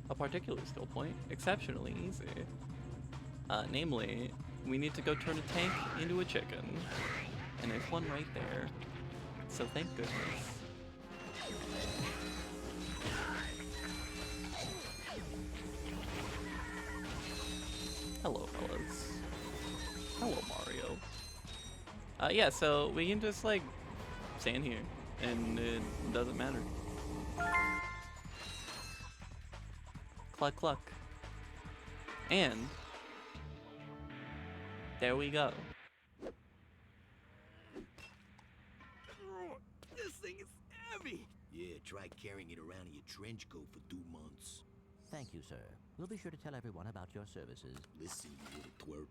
a particular skill point exceptionally easy. Namely, we need to go turn a tank into a chicken, and there's one right there, so thank goodness. Hello, fellas. Hello, Mario. Yeah, so we can just, like, stand here, and it doesn't matter. Cluck cluck. And there we go. This thing is heavy. Yeah, try carrying it around in your trench coat for 2 months. Thank you, sir. We'll be sure to tell everyone about your services. Listen, you little twerp.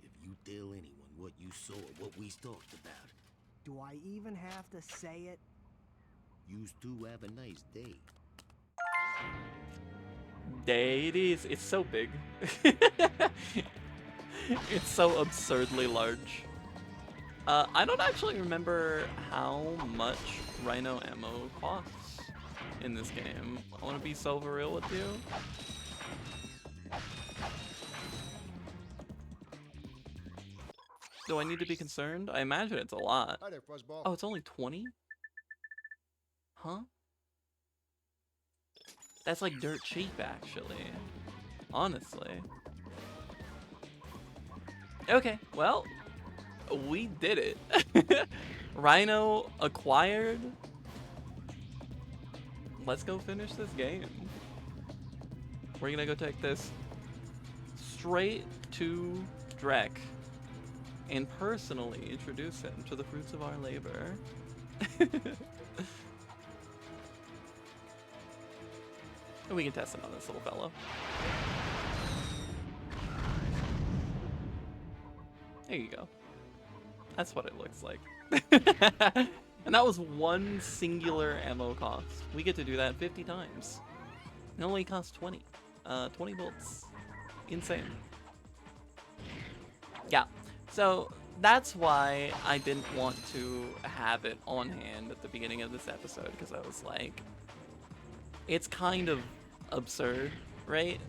If you tell anyone what you saw or what we talked about, Do I even have to say it? yous two have a nice day. There it is. It's so big. It's so absurdly large. I don't actually remember how much Rhino ammo costs in this game. I want to be so for real with you. Do I need to be concerned? I imagine it's a lot. Hi there, Fuzzball. Oh, it's only 20? Huh? That's like dirt cheap, actually. Honestly. Okay, well, we did it. Rhino acquired. Let's go finish this game. We're gonna go take this straight to Drek and personally introduce him to the fruits of our labor. And we can test him on this little fellow. There you go. That's what it looks like. And that was one singular ammo cost. We get to do that 50 times. It only costs 20. 20 bullets. Insane. Yeah. So that's why I didn't want to have it on hand at the beginning of this episode, because I was like, it's kind of absurd, right?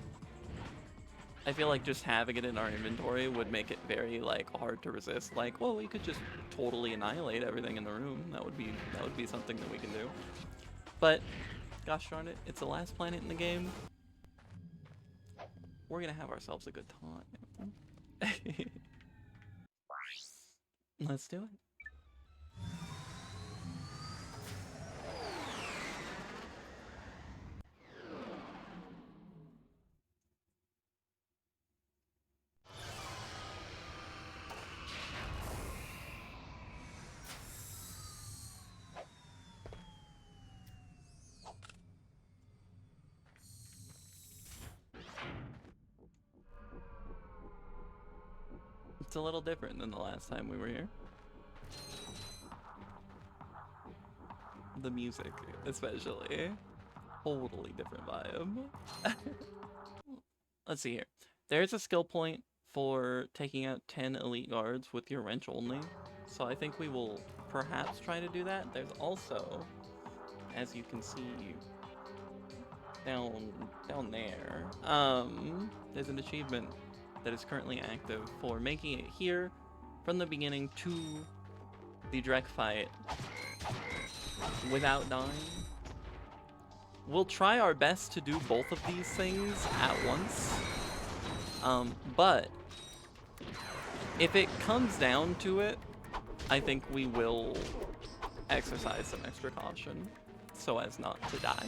I feel like just having it in our inventory would make it very like hard to resist. Like, well, we could just totally annihilate everything in the room. That would be something that we can do. But gosh darn it, it's the last planet in the game. We're gonna have ourselves a good time. Let's do it. It's a little different than the last time we were here. The music, especially. Totally different vibe. Let's see here. There's a skill point for taking out 10 elite guards with your wrench only. So I think we will perhaps try to do that. There's also, as you can see down there, there's an achievement that is currently active for making it here from the beginning to the Drek fight without dying. We'll try our best to do both of these things at once, but if it comes down to it, I think we will exercise some extra caution so as not to die.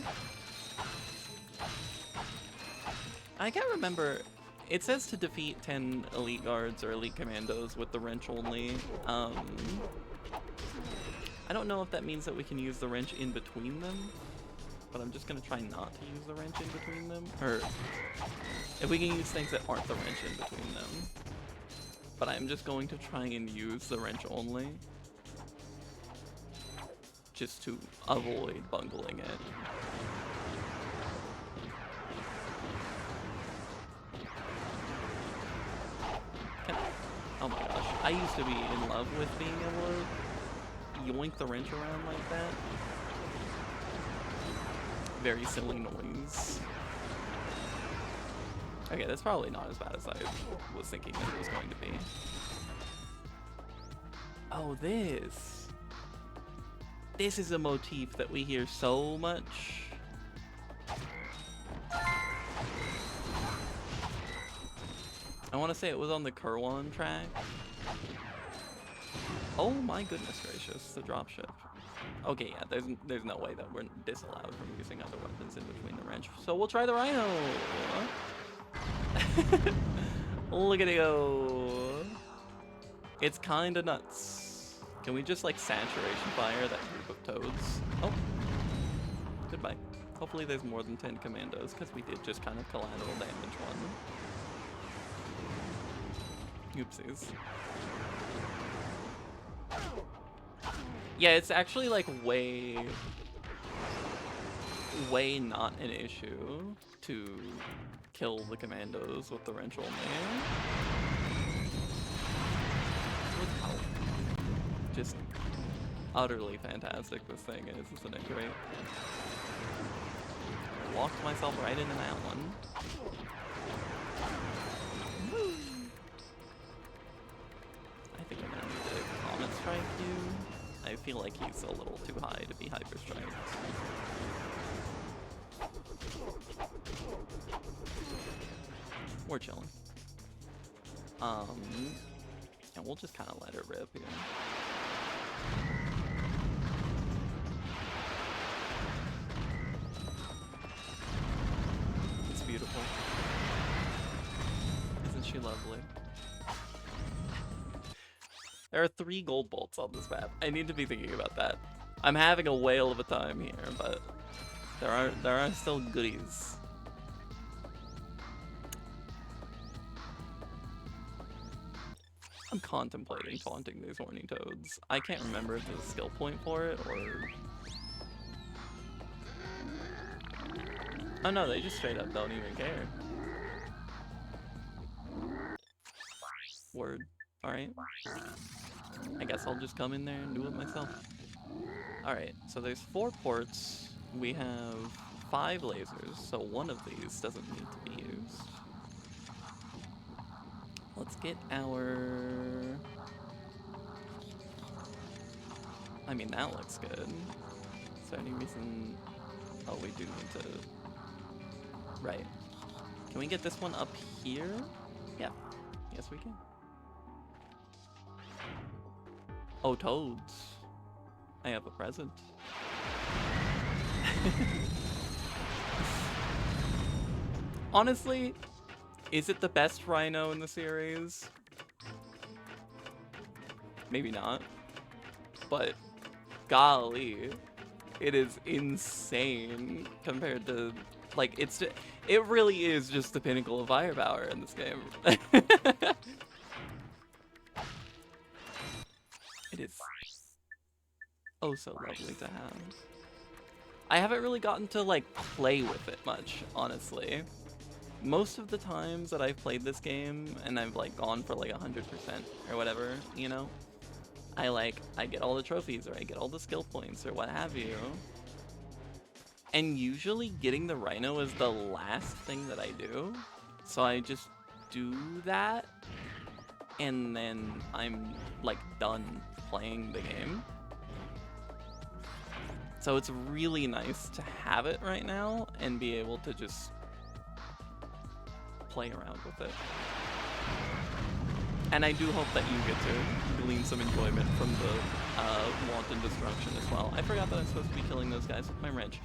I can't remember. It says to defeat 10 elite guards or elite commandos with the wrench only. I don't know if that means that we can use the wrench in between them, but I'm just gonna try not to use the wrench in between them. Or if we can use things that aren't the wrench in between them. But I'm just going to try and use the wrench only, just to avoid bungling it. Oh my gosh, I used to be in love with being able to yoink the wrench around like that. Very silly noise. Okay, that's probably not as bad as I was thinking that it was going to be. Oh, this. This is a motif that we hear so much. I want to say it was on the Kerwan track. Oh my goodness gracious, the dropship. Okay, yeah, there's no way that we're disallowed from using other weapons in between the wrench. So we'll try the rhino. Look at it go. It's kind of nuts. Can we just like saturation fire that group of toads? Oh, goodbye. Hopefully there's more than 10 commandos, because we did just kind of collateral damage one. Oopsies. Yeah, it's actually like way not an issue to kill the commandos with the wrench only. Look how just utterly fantastic this thing is, isn't it great? I walked myself right into that one. I think I'm gonna need to Comet Strike you. I feel like he's a little too high to be Hyper Strike. We're chilling. And we'll just kind of let it rip here. It's beautiful. Isn't she lovely? There are 3 gold bolts on this map. I need to be thinking about that. I'm having a whale of a time here, but there are still goodies. I'm contemplating taunting these horny toads. I can't remember if there's a skill point for it or... Oh no, they just straight up don't even care. Word. Alright. I guess I'll just come in there and do it myself. Alright, so there's 4 ports. We have 5 lasers, so one of these doesn't need to be used. Let's get our... I mean, that looks good. Is there any reason... Oh, we do need to... Right. Can we get this one up here? Yeah. Yes, we can. Oh, toads. I have a present. Honestly, is it the best rhino in the series? Maybe not. But, golly, it is insane compared to, like, it really is just the pinnacle of firepower in this game. It is oh so lovely to have. I haven't really gotten to like play with it much, honestly. Most of the times that I've played this game and I've like gone for like 100% or whatever, you know, I get all the trophies or I get all the skill points or what have you. And usually getting the rhino is the last thing that I do. So I just do that and then I'm like done playing the game. So it's really nice to have it right now and be able to just play around with it. And I do hope that you get to glean some enjoyment from the wanton destruction as well. I forgot that I'm supposed to be killing those guys with my wrench.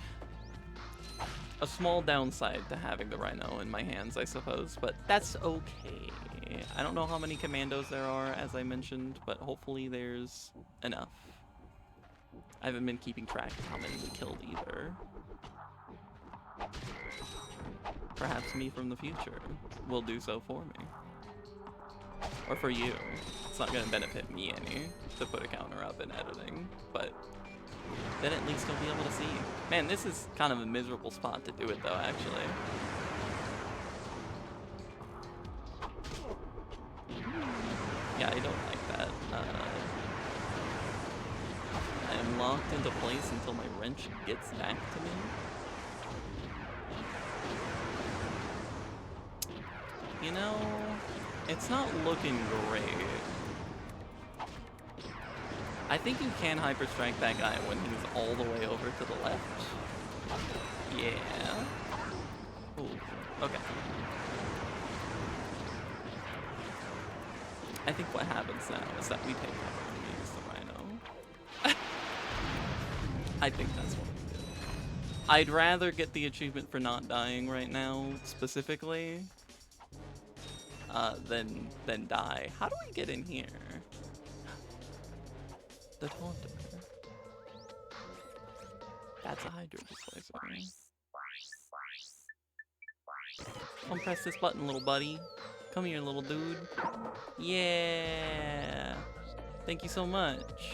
A small downside to having the rhino in my hands, I suppose, but that's okay. I don't know how many commandos there are, as I mentioned, but hopefully there's enough. I haven't been keeping track of how many we killed either. Perhaps me from the future will do so for me. Or for you. It's not going to benefit me any to put a counter up in editing, but then at least you'll be able to see. Man, this is kind of a miserable spot to do it though, actually. Yeah, I don't like that. I am locked into place until my wrench gets back to me. You know, it's not looking great. I think you can hyper strike that guy when he's all the way over to the left. Yeah. Ooh, okay. I think what happens now is that we take cover and we use the rhino. I think that's what we do. I'd rather get the achievement for not dying right now, specifically, than die. How do we get in here? The taunter. That's a hydro displacer. Come press this button, little buddy. Come here, little dude. Yeah. Thank you so much.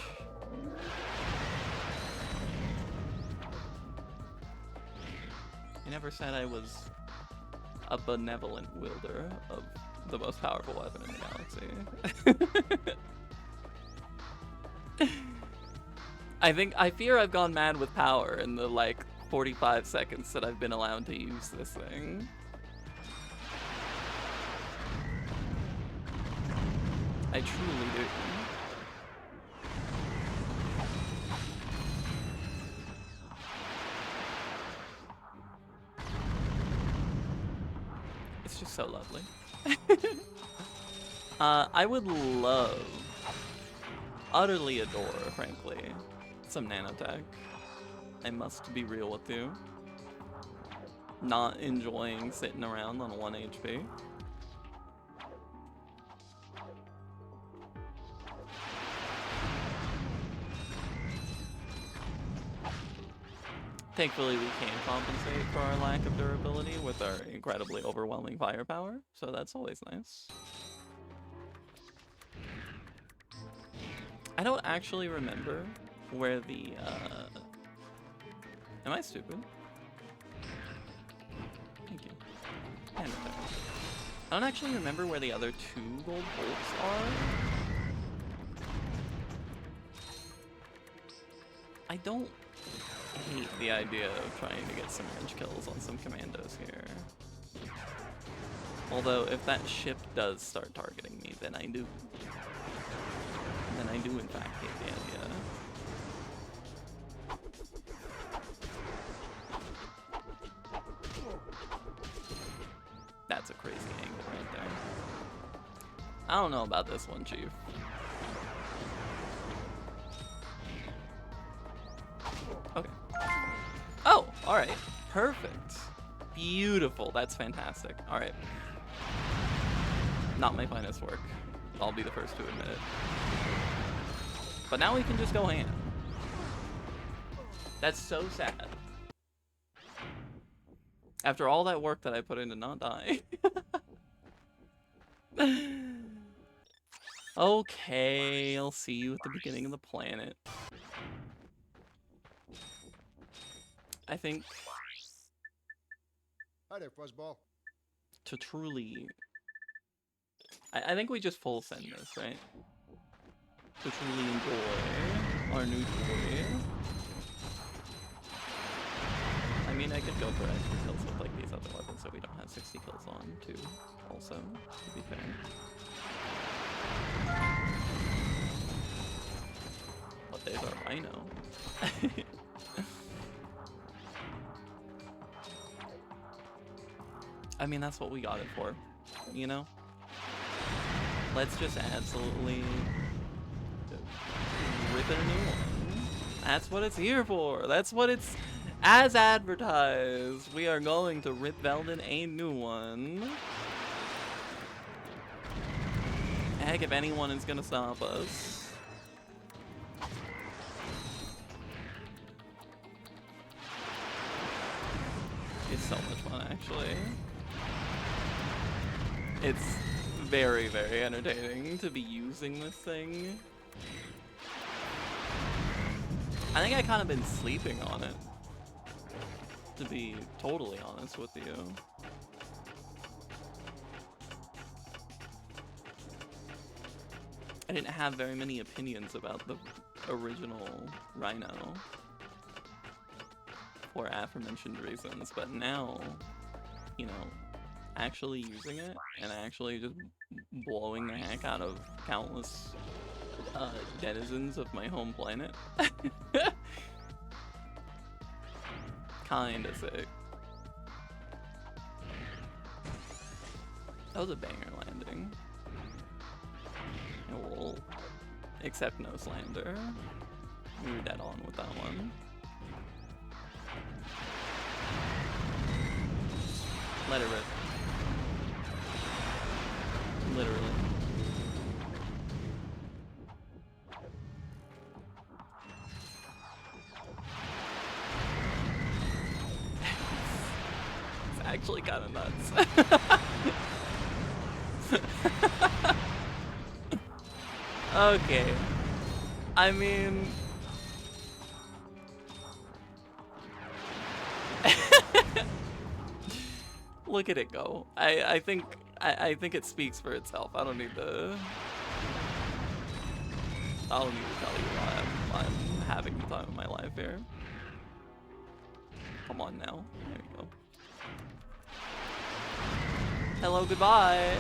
I never said I was a benevolent wielder of the most powerful weapon in the galaxy. I fear I've gone mad with power in the like 45 seconds that I've been allowed to use this thing. I truly do. It's just so lovely. I would love, utterly adore, frankly, some nanotech. I must be real with you. Not enjoying sitting around on 1 HP. Thankfully, we can compensate for our lack of durability with our incredibly overwhelming firepower, so that's always nice. I don't actually remember where the, Am I stupid? Thank you. I don't actually remember where the other 2 gold bolts are. I don't hate the idea of trying to get some range kills on some commandos here. Although, if that ship does start targeting me, then I do. Then I do, in fact, hate the idea. That's a crazy angle right there. I don't know about this one, Chief. Okay. Oh, alright. Perfect. Beautiful. That's fantastic. Alright. Not my finest work. I'll be the first to admit it. But now we can just go ham. That's so sad. After all that work that I put in to not die. Okay, I'll see you at the beginning of the planet. I think Hi there, Fuzzball. to truly... I think we just full send this, right? To truly enjoy our new toy. I mean, I could go for extra kills with like these other weapons so we don't have 60 kills on too, also, to be fair. But there's our rhino. I mean, that's what we got it for, you know? Let's just absolutely rip it a new one. That's what it's here for. That's what it's, as advertised. We are going to rip Veldin a new one. Heck, if anyone is gonna stop us. It's so much fun, actually. It's very, very entertaining to be using this thing. I think I kind of been sleeping on it, to be totally honest with you. I didn't have very many opinions about the original Rhino for aforementioned reasons, but now, you know, actually using it and actually just blowing the heck out of countless denizens of my home planet. Kinda sick. That was a banger landing. And we'll accept no slander. We were dead on with that one. Let it rip. Literally. It's actually kind of nuts. Okay. I mean... Look at it go. I think it speaks for itself. I don't need to tell you why I'm having the time of my life here. Come on now. There we go. Hello, goodbye.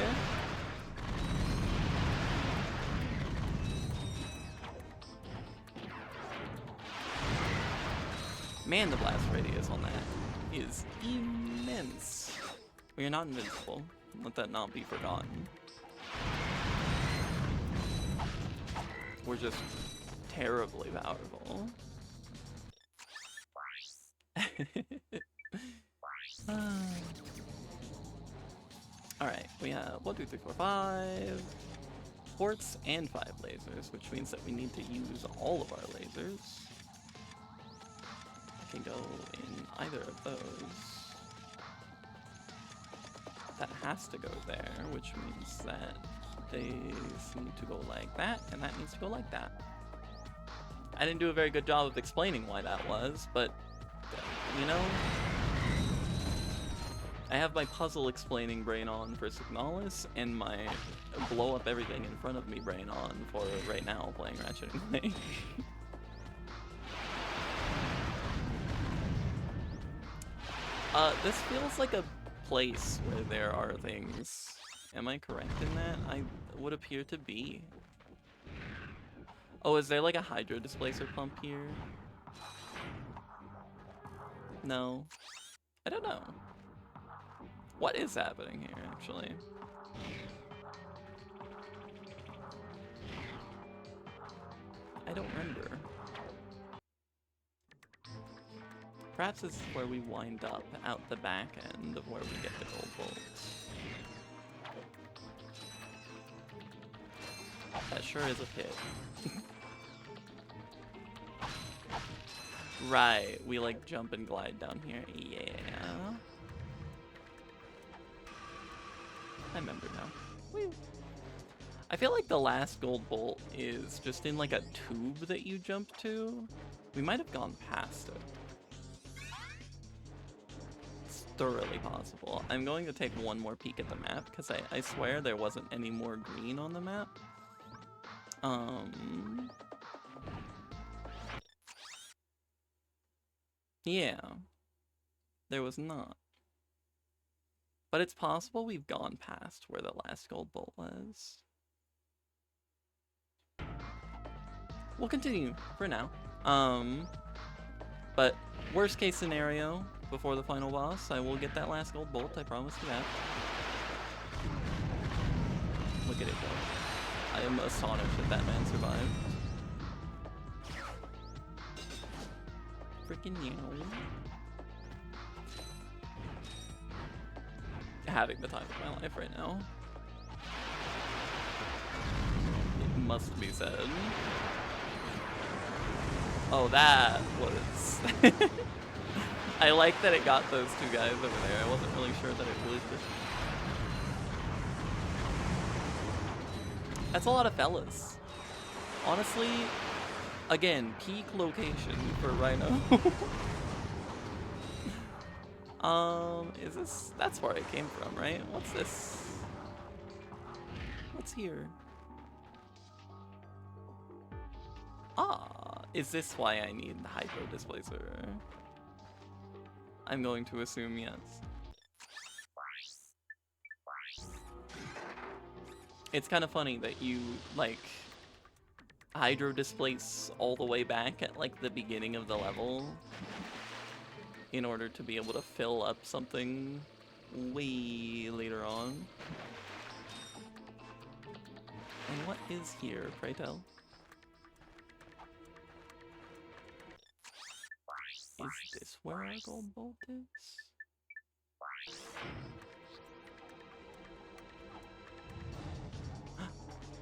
Man, the blast radius on that is immense. We are not invincible. Let that not be forgotten. We're just terribly powerful. Alright, we have 1, 2, 3, 4, 5 ports and 5 lasers, which means that we need to use all of our lasers. I can go in either of those. That has to go there, which means that these need to go like that, and that needs to go like that. I didn't do a very good job of explaining why that was, but, you know, I have my puzzle explaining brain on for Signalis, and my blow up everything in front of me brain on for right now playing Ratchet and Clank. This feels like a place where there are things. Am I correct in that? I would appear to be. Oh, is there like a hydro displacer pump here? No. I don't know. What is happening here, actually? I don't remember. Perhaps this is where we wind up out the back end of where we get the gold bolts. That sure is a pit. Right, we like jump and glide down here. Yeah. I remember now. Woo. I feel like the last gold bolt is just in like a tube that you jump to. We might have gone past it. It's thoroughly possible. I'm going to take one more peek at the map because I swear there wasn't any more green on the map. Yeah. There was not. But it's possible we've gone past where the last gold bolt was. We'll continue for now. But worst case scenario, before the final boss, I will get that last gold bolt, I promise you that. Look at it go. I am astonished that that man survived. Freaking you. Having the time of my life right now. It must be said. Oh, that was... I like that it got those two guys over there. I wasn't really sure that it would. That's a lot of fellas. Honestly, again, peak location for Rhino. Is this... That's where I came from, right? What's this? What's here? Ah, is this why I need the hydro displacer? I'm going to assume yes. It's kind of funny that you, like, hydro displace all the way back at, like, the beginning of the level in order to be able to fill up something way later on. And what is here, pray tell? Is this where our gold bolt is?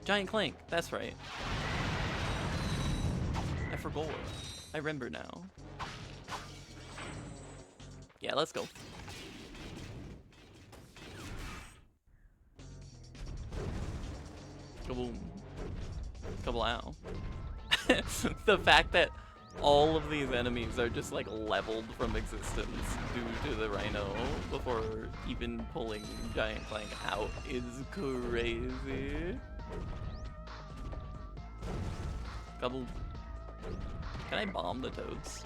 Giant Clank, that's right. I forgot. I remember now. Yeah, let's go. Kaboom. Kablow. The fact that all of these enemies are just like leveled from existence due to the Rhino before even pulling Giant Clank out is crazy. Kaboom. Can I bomb the toads?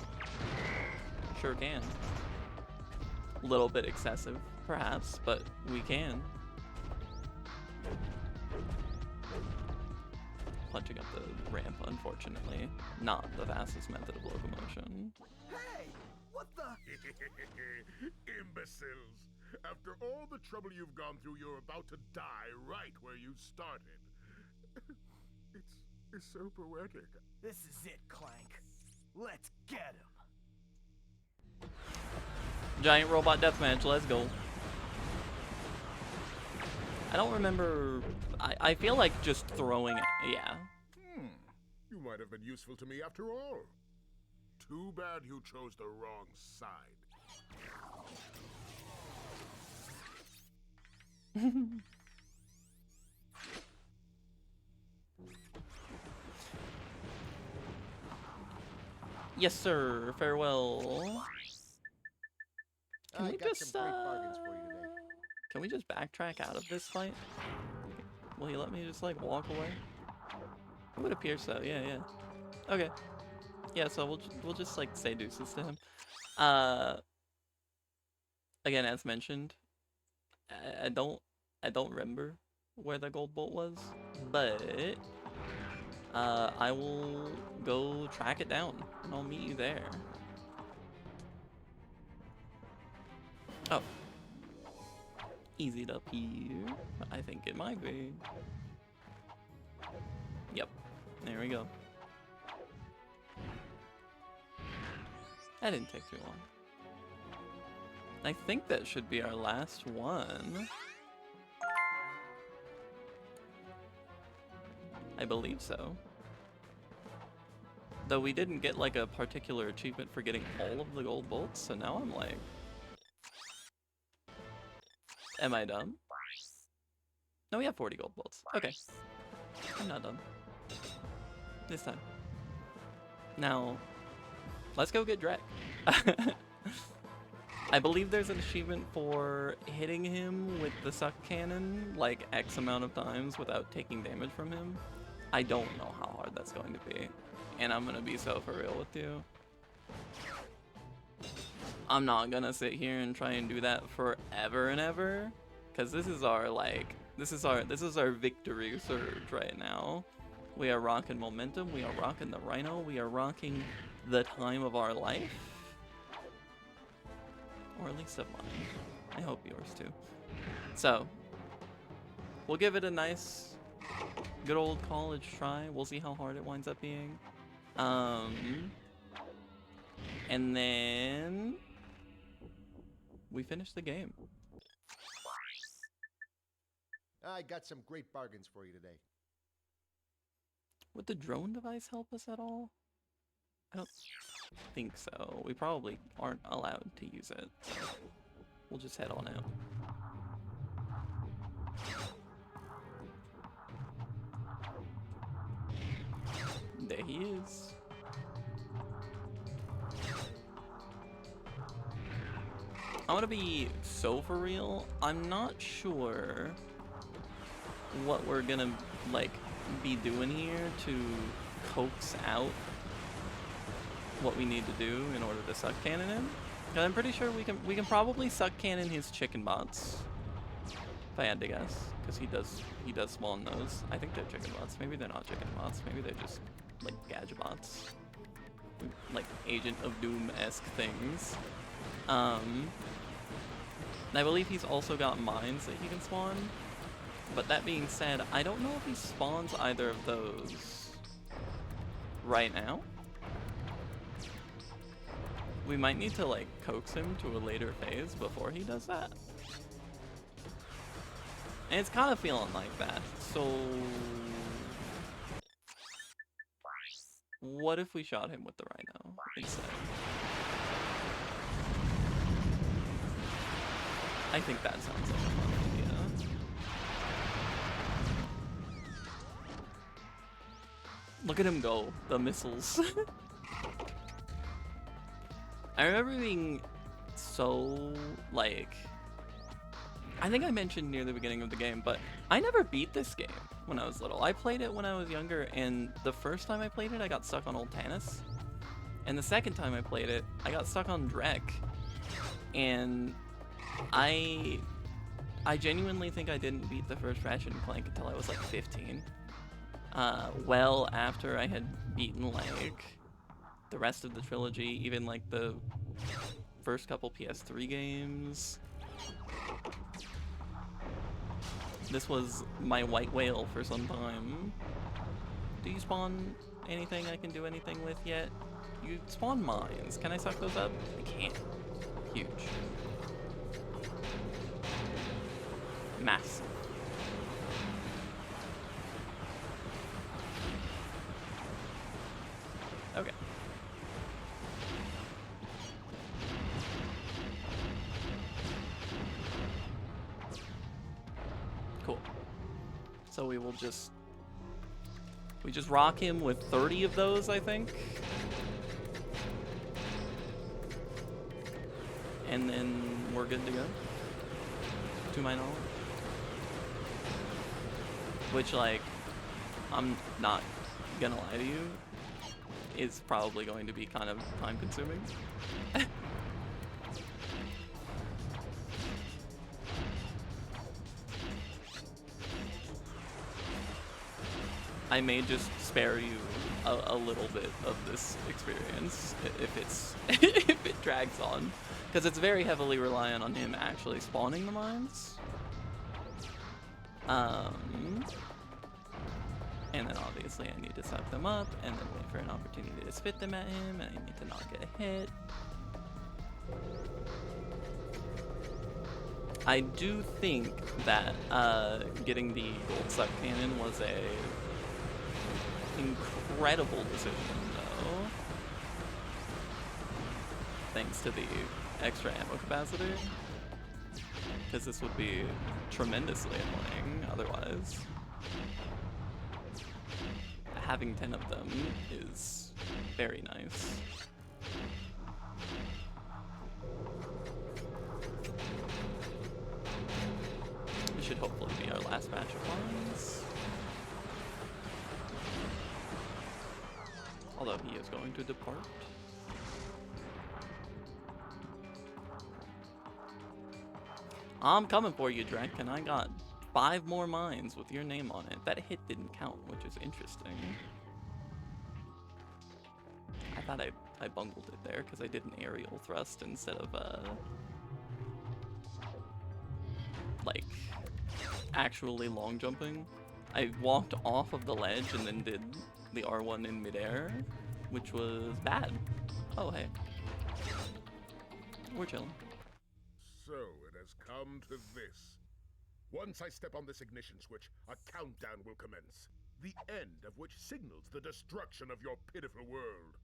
Sure can. A little bit excessive, perhaps, but we can. Punching up the ramp, unfortunately. Not the fastest method of locomotion. Hey! What the? Imbeciles! After all the trouble you've gone through, you're about to die right where you started. It's so poetic. This is it, Clank. Let's get him. Giant robot deathmatch, let's go. I don't remember. I feel like just throwing it. Yeah. You might have been useful to me after all. Too bad you chose the wrong side. Yes, sir. Farewell. Can we just can we just backtrack out of this fight? Will he let me just like walk away? It would appear so. Yeah, yeah. Okay. Yeah, so we'll just like say deuces to him. Again, as mentioned, I don't remember where the gold bolt was, but I will go track it down and I'll meet you there. Oh. Easy up here. I think it might be. Yep. There we go. That didn't take too long. I think that should be our last one. I believe so. Though we didn't get like a particular achievement for getting all of the gold bolts, so now I'm like... Am I dumb? No, we have 40 gold bolts. Okay. I'm not dumb. This time. Now, let's go get Drek. I believe there's an achievement for hitting him with the suck cannon like X amount of times without taking damage from him. I don't know how hard that's going to be. And I'm gonna be so for real with you. I'm not gonna sit here and try and do that forever and ever, because this is our like this is our victory surge right now. We are rocking momentum, we are rocking the Rhino, we are rocking the time of our life. Or at least of mine. I hope yours too. So we'll give it a nice good old college try. We'll see how hard it winds up being. And then we finish the game. I got some great bargains for you today. Would the drone device help us at all? I don't think so. We probably aren't allowed to use it. So we'll just head on out. There he is. I'm gonna be so for real. I'm not sure what we're gonna like be doing here to coax out what we need to do in order to suck cannon him. Cause I'm pretty sure we can probably suck cannon his chicken bots. If I had to guess, because he does spawn those. I think they're chicken bots. Maybe they're not chicken bots. Maybe they're just like gadget bots, like Agent of Doom-esque things. And I believe he's also got mines that he can spawn. But that being said, I don't know if he spawns either of those right now. We might need to like coax him to a later phase before he does that. And it's kind of feeling like that. So what if we shot him with the rhino instead? I think that sounds like a fun idea. Look at him go, the missiles. I remember being so, like, I think I mentioned near the beginning of the game, but I never beat this game when I was little. I played it when I was younger, and the first time I played it, I got stuck on Old Tanis. And the second time I played it, I got stuck on Drek. And I genuinely think I didn't beat the first Ratchet and Clank until I was like 15. Well after I had beaten like the rest of the trilogy, even like the first couple PS3 games. This was my white whale for some time. Do you spawn anything I can do anything with yet? You spawn mines. Can I suck those up? I can't. Huge. Massive. Okay. Cool. So we will just rock him with 30 of those, I think. And then we're good to go. To my knowledge. Which, like, I'm not gonna lie to you, is probably going to be kind of time consuming. I may just spare you a little bit of this experience if it's if it drags on, because it's very heavily reliant on him actually spawning the mines. And then obviously I need to suck them up, and then wait for an opportunity to spit them at him, and I need to not get a hit. I do think that getting the gold suck cannon was a incredible decision, though. Thanks to the extra ammo capacity. Because this would be tremendously annoying otherwise. Having 10 of them is very nice. This should hopefully be our last batch of mines. Although he is going to depart. I'm coming for you, Drek, and I got 5 more mines with your name on it. That hit didn't count, which is interesting. I thought I bungled it there because I did an aerial thrust instead of like actually long jumping. I walked off of the ledge and then did the R1 in midair, which was bad. Oh hey, we're chilling. So it has come to this. Once I step on this ignition switch, a countdown will commence. The end of which signals the destruction of your pitiful world.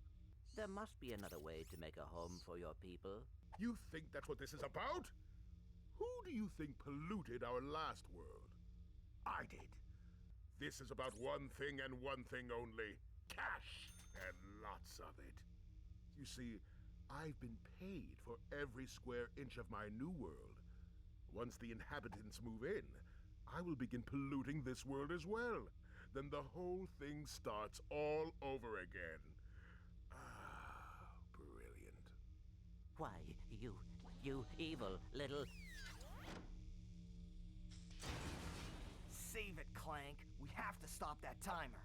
There must be another way to make a home for your people. You think that's what this is about? Who do you think polluted our last world? I did. This is about one thing and one thing only. Cash. And lots of it. You see, I've been paid for every square inch of my new world. Once the inhabitants move in, I will begin polluting this world as well. Then the whole thing starts all over again. Ah, brilliant. Why, you evil little... Save it, Clank. We have to stop that timer.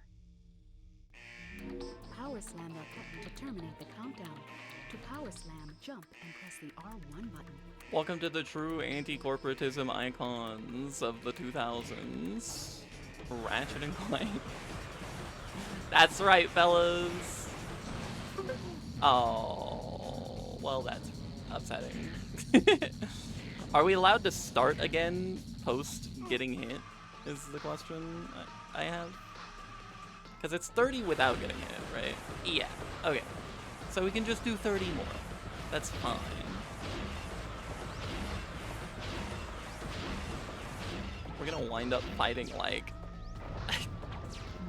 Power slam that button to terminate the countdown. To power slam, jump and press the R1 button. Welcome to the true anti-corporatism icons of the 2000s. Ratchet and Clank. That's right, fellas. Oh well, that's upsetting. Are we allowed to start again post getting hit? Is the question I have. Because it's 30 without getting hit, right? Yeah. Okay. So we can just do 30 more. That's fine. We're gonna wind up fighting like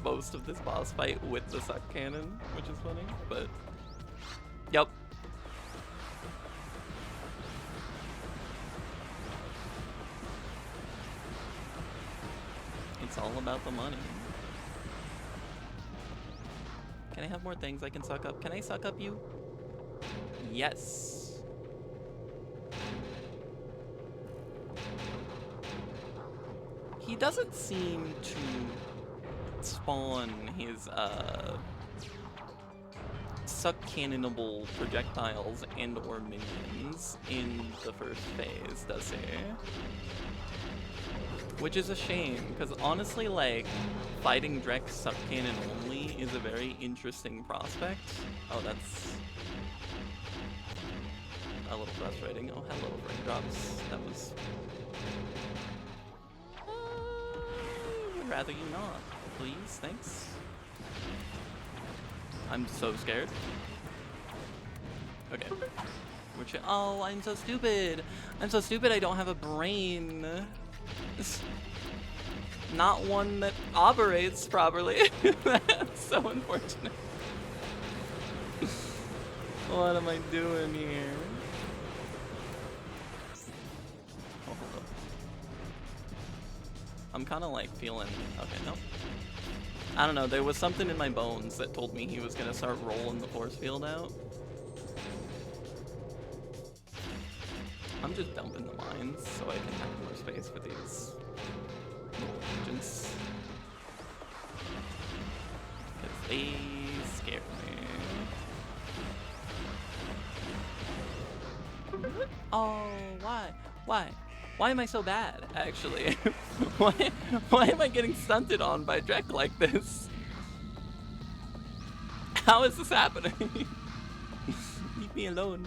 most of this boss fight with the suck cannon, which is funny, but yep. It's all about the money. Can I have more things I can suck up? Can I suck up you? Yes. He doesn't seem to spawn his suck cannonable projectiles and or minions in the first phase, does he? Which is a shame, because honestly, like, fighting Drek suck cannon only is a very interesting prospect. Oh, that's a little frustrating. Oh, hello, raindrops. That was... would rather you not. Please, thanks. I'm so scared. Okay. Oh, I'm so stupid. I'm so stupid I don't have a brain. Not one that operates properly. That's so unfortunate. What am I doing here? Oh, hold up. I'm kind of like feeling... Okay, no. I don't know, there was something in my bones that told me he was going to start rolling the force field out. I'm just dumping the mines so I can have more space for these little agents. Because they scare me. Oh, why? Why? Why am I so bad, actually? Why am I getting stunted on by Drek like this? How is this happening? Leave me alone.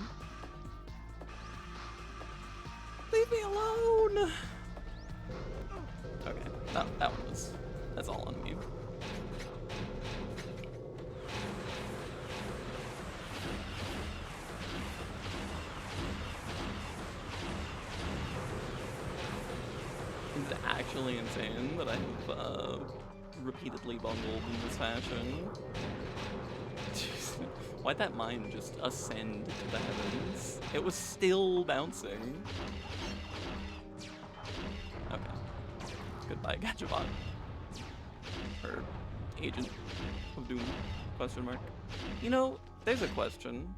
Leave me alone! Okay, that one was... That's all on me. It's actually insane that I've repeatedly bungled in this fashion. Jeez. Why'd that mine just ascend to the heavens? It was still bouncing. Okay. Goodbye, Gachapon. Or Agent of Doom, question mark. You know, there's a question.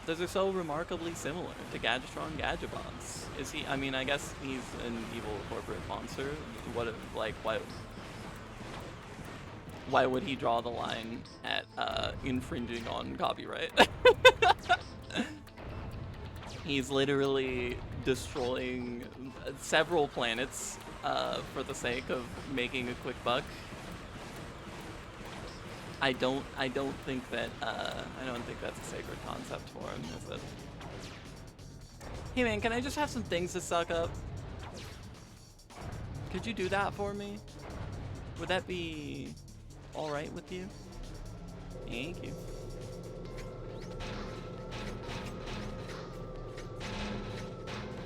Those are so remarkably similar to Gadgetron Gadgepots. Is he, I mean, I guess he's an evil corporate monster. What, like, why would he draw the line at infringing on copyright? He's literally destroying several planets for the sake of making a quick buck. I don't think that that's a sacred concept for him, is it? Hey man, can I just have some things to suck up? Could you do that for me? Would that be alright with you? Thank you.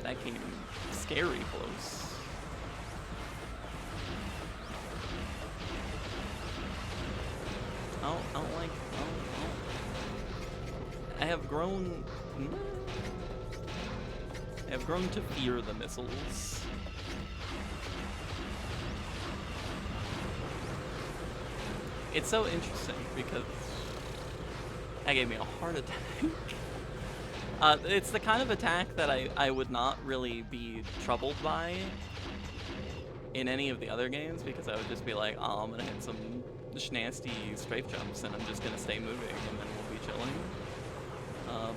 That came scary close. I don't like... I have grown... I have grown to fear the missiles. It's so interesting because that gave me a heart attack. It's the kind of attack that I would not really be troubled by in any of the other games, because I would just be like, oh, I'm gonna hit some schnasty strafe jumps and I'm just gonna stay moving and then we'll be chilling.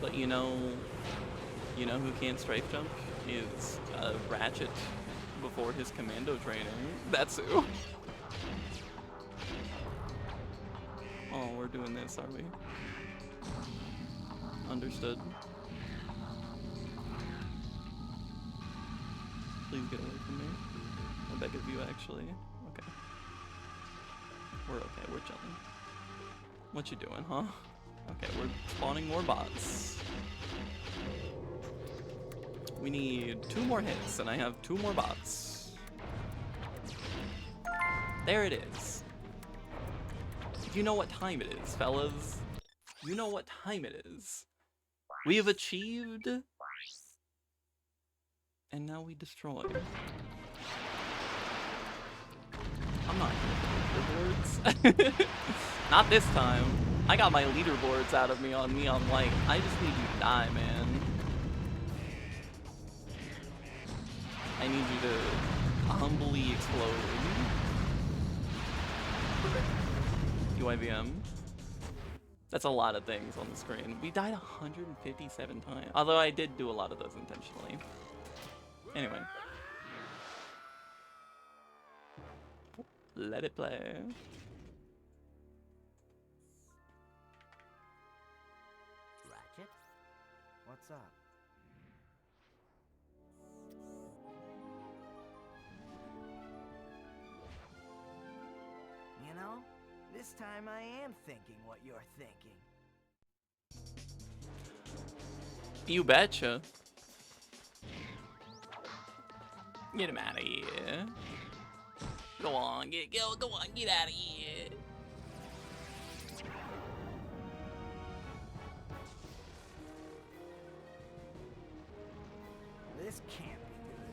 But you know who can't strafe jump is Ratchet before his commando training. That's who. Oh, we're doing this, are we? Understood. Please get away from me. I beg of you, actually. Okay. We're okay, we're chilling. What you doing, huh? Okay, we're spawning more bots. We need 2 more hits, and I have 2 more bots. There it is. You know what time it is, fellas. You know what time it is. We have achieved... And now we destroy. I'm not good at leaderboards. Not this time. I got my leaderboards out of me on Neon Light. I just need you to die, man. I need you to humbly explode. UIVM. That's a lot of things on the screen. We died 157 times. Although I did do a lot of those intentionally. Anyway. Let it play. Ratchet? What's up? You know, this time I am thinking what you're thinking. You betcha. Get him out of here. Go on, go on, get out of here. This can't be good.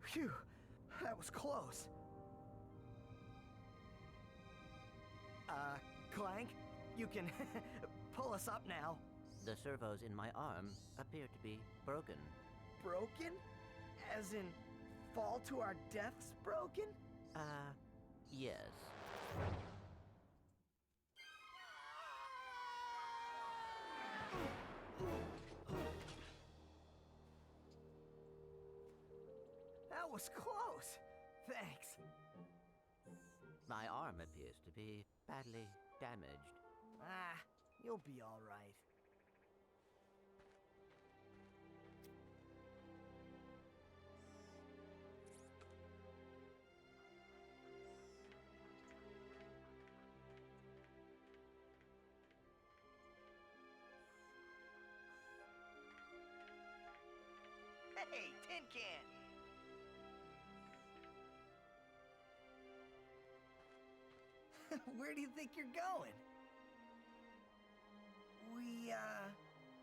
Phew, that was close. Clank, you can pull us up now. The servos in my arm appear to be broken. Broken? As in, fall to our deaths broken? Yes. That was close. Thanks. My arm appears to be badly damaged. Ah, you'll be all right. Hey, tin can! Where do you think you're going? We,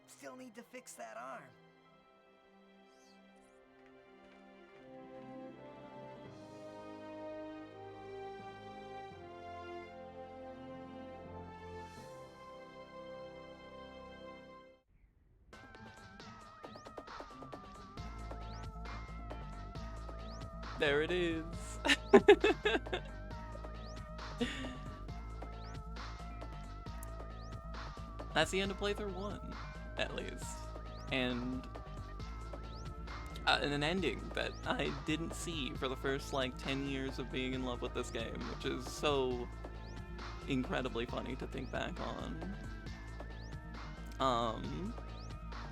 still need to fix that arm. There it is. That's the end of playthrough 1, at least. And an ending that I didn't see for the first, like, 10 years of being in love with this game, which is so incredibly funny to think back on.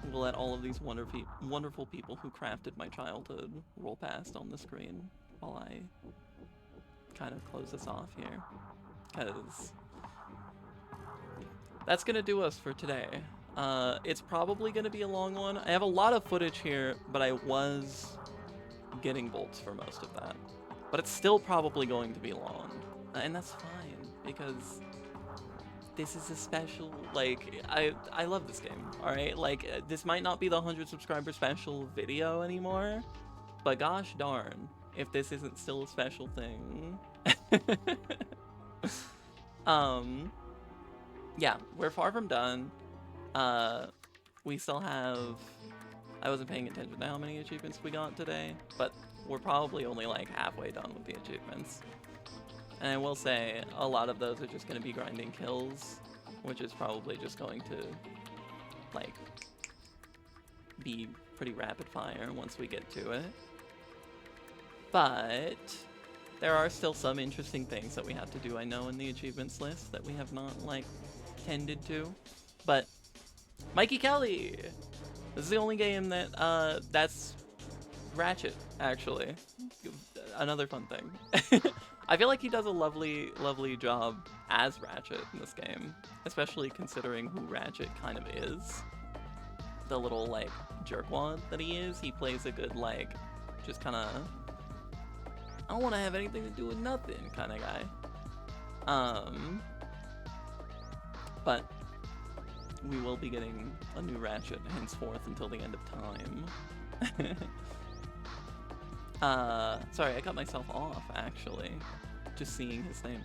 We'll let all of these wonderful people who crafted my childhood roll past on the screen while I kind of close this off here. Because that's going to do us for today. It's probably going to be a long one. I have a lot of footage here, but I was getting bolts for most of that. But it's still probably going to be long. And that's fine, because this is a special, like, I love this game, alright? Like, this might not be the 100 subscriber special video anymore, but gosh darn, if this isn't still a special thing. Yeah, we're far from done. We still have, I wasn't paying attention to how many achievements we got today, but we're probably only like halfway done with the achievements. And I will say, a lot of those are just going to be grinding kills, which is probably just going to, like, be pretty rapid fire once we get to it. But there are still some interesting things that we have to do, I know, in the achievements list that we have not, like, tended to. But, Mikey Kelly! This is the only game that, that's Ratchet, actually. Another fun thing. I feel like he does a lovely, lovely job as Ratchet in this game, especially considering who Ratchet kind of is. The little, like, jerkwad that he is. He plays a good, like, just kind of, I don't want to have anything to do with nothing kind of guy. But we will be getting a new Ratchet henceforth until the end of time. Sorry, I cut myself off, actually, just seeing his name.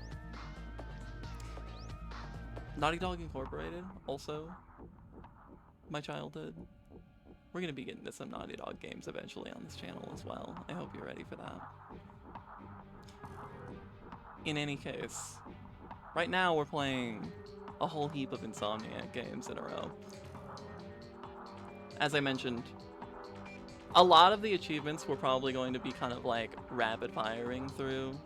Naughty Dog Incorporated, also my childhood. We're gonna be getting to some Naughty Dog games eventually on this channel as well. I hope you're ready for that. In any case, right now we're playing a whole heap of Insomniac games in a row. As I mentioned, a lot of the achievements we're probably going to be kind of like rapid firing through.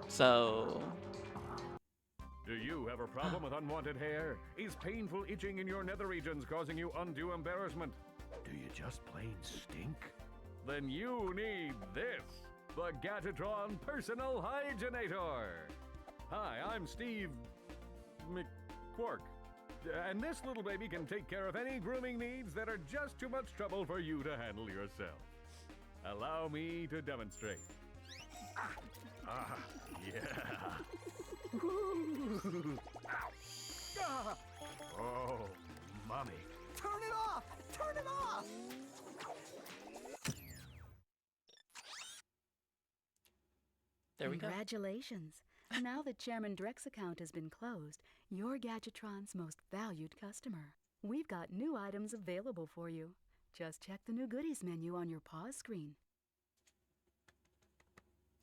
So... Do you have a problem with unwanted hair? Is painful itching in your nether regions causing you undue embarrassment? Do you just plain stink? Then you need this, the Gadgetron Personal Hygienator. Hi, I'm Steve McQuark, and this little baby can take care of any grooming needs that are just too much trouble for you to handle yourself. Allow me to demonstrate. Yeah. Oh, mommy. Turn it off! Turn it off! There we go. Congratulations. Now that Chairman Dreck's account has been closed, you're Gadgetron's most valued customer. We've got new items available for you. Just check the new goodies menu on your pause screen.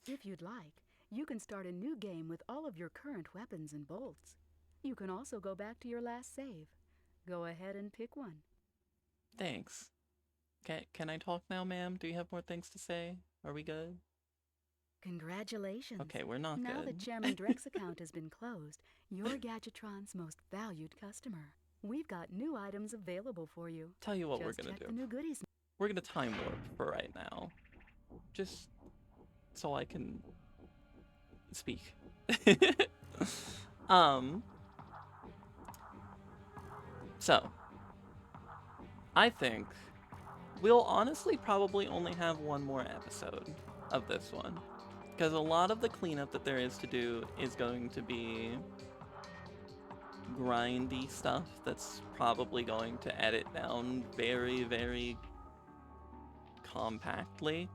If you'd like, you can start a new game with all of your current weapons and bolts. You can also go back to your last save. Go ahead and pick one. Thanks. Can I talk now, ma'am? Do you have more things to say? Are we good? Congratulations. Okay, we're not Now good. that Chairman Dreck's account has been closed, you're Gadgetron's most valued customer. We've got new items available for you. Tell you what Just we're gonna check do. the new goodies. We're gonna time warp for right now. Just so I can speak. So I think we'll honestly probably only have one more episode of this one, because a lot of the cleanup that there is to do is going to be grindy stuff that's probably going to edit down very, very compactly.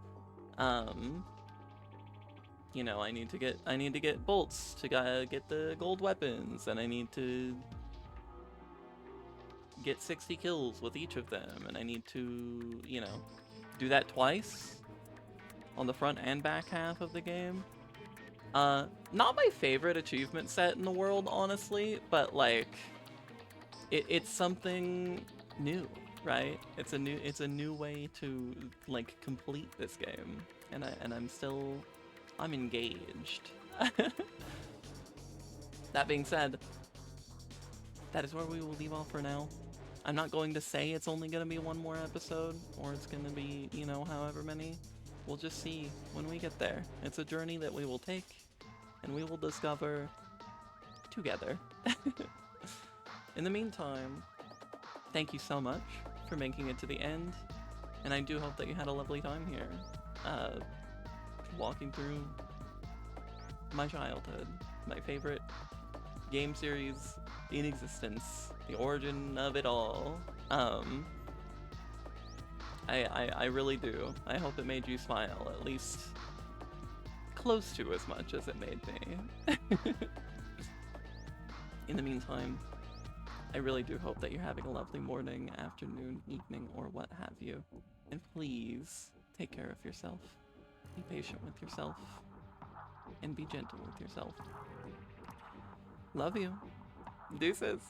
You know, I need to get bolts to get the gold weapons, and I need to get 60 kills with each of them, and I need to, you know, do that twice on the front and back half of the game. Not my favorite achievement set in the world, honestly, but like it's something new, right? It's a new way to like complete this game, and I'm engaged. That being said, that is where we will leave off for now. I'm not going to say it's only going to be one more episode, or it's going to be, you know, however many. We'll just see when we get there. It's a journey that we will take, and we will discover together. In the meantime, thank you so much for making it to the end, and I do hope that you had a lovely time here, walking through my childhood, my favorite game series in existence, the origin of it all. I really do. I hope it made you smile, at least close to as much as it made me. In the meantime, I really do hope that you're having a lovely morning, afternoon, evening, or what have you. And please take care of yourself. Be patient with yourself. And be gentle with yourself. Love you. Deuces.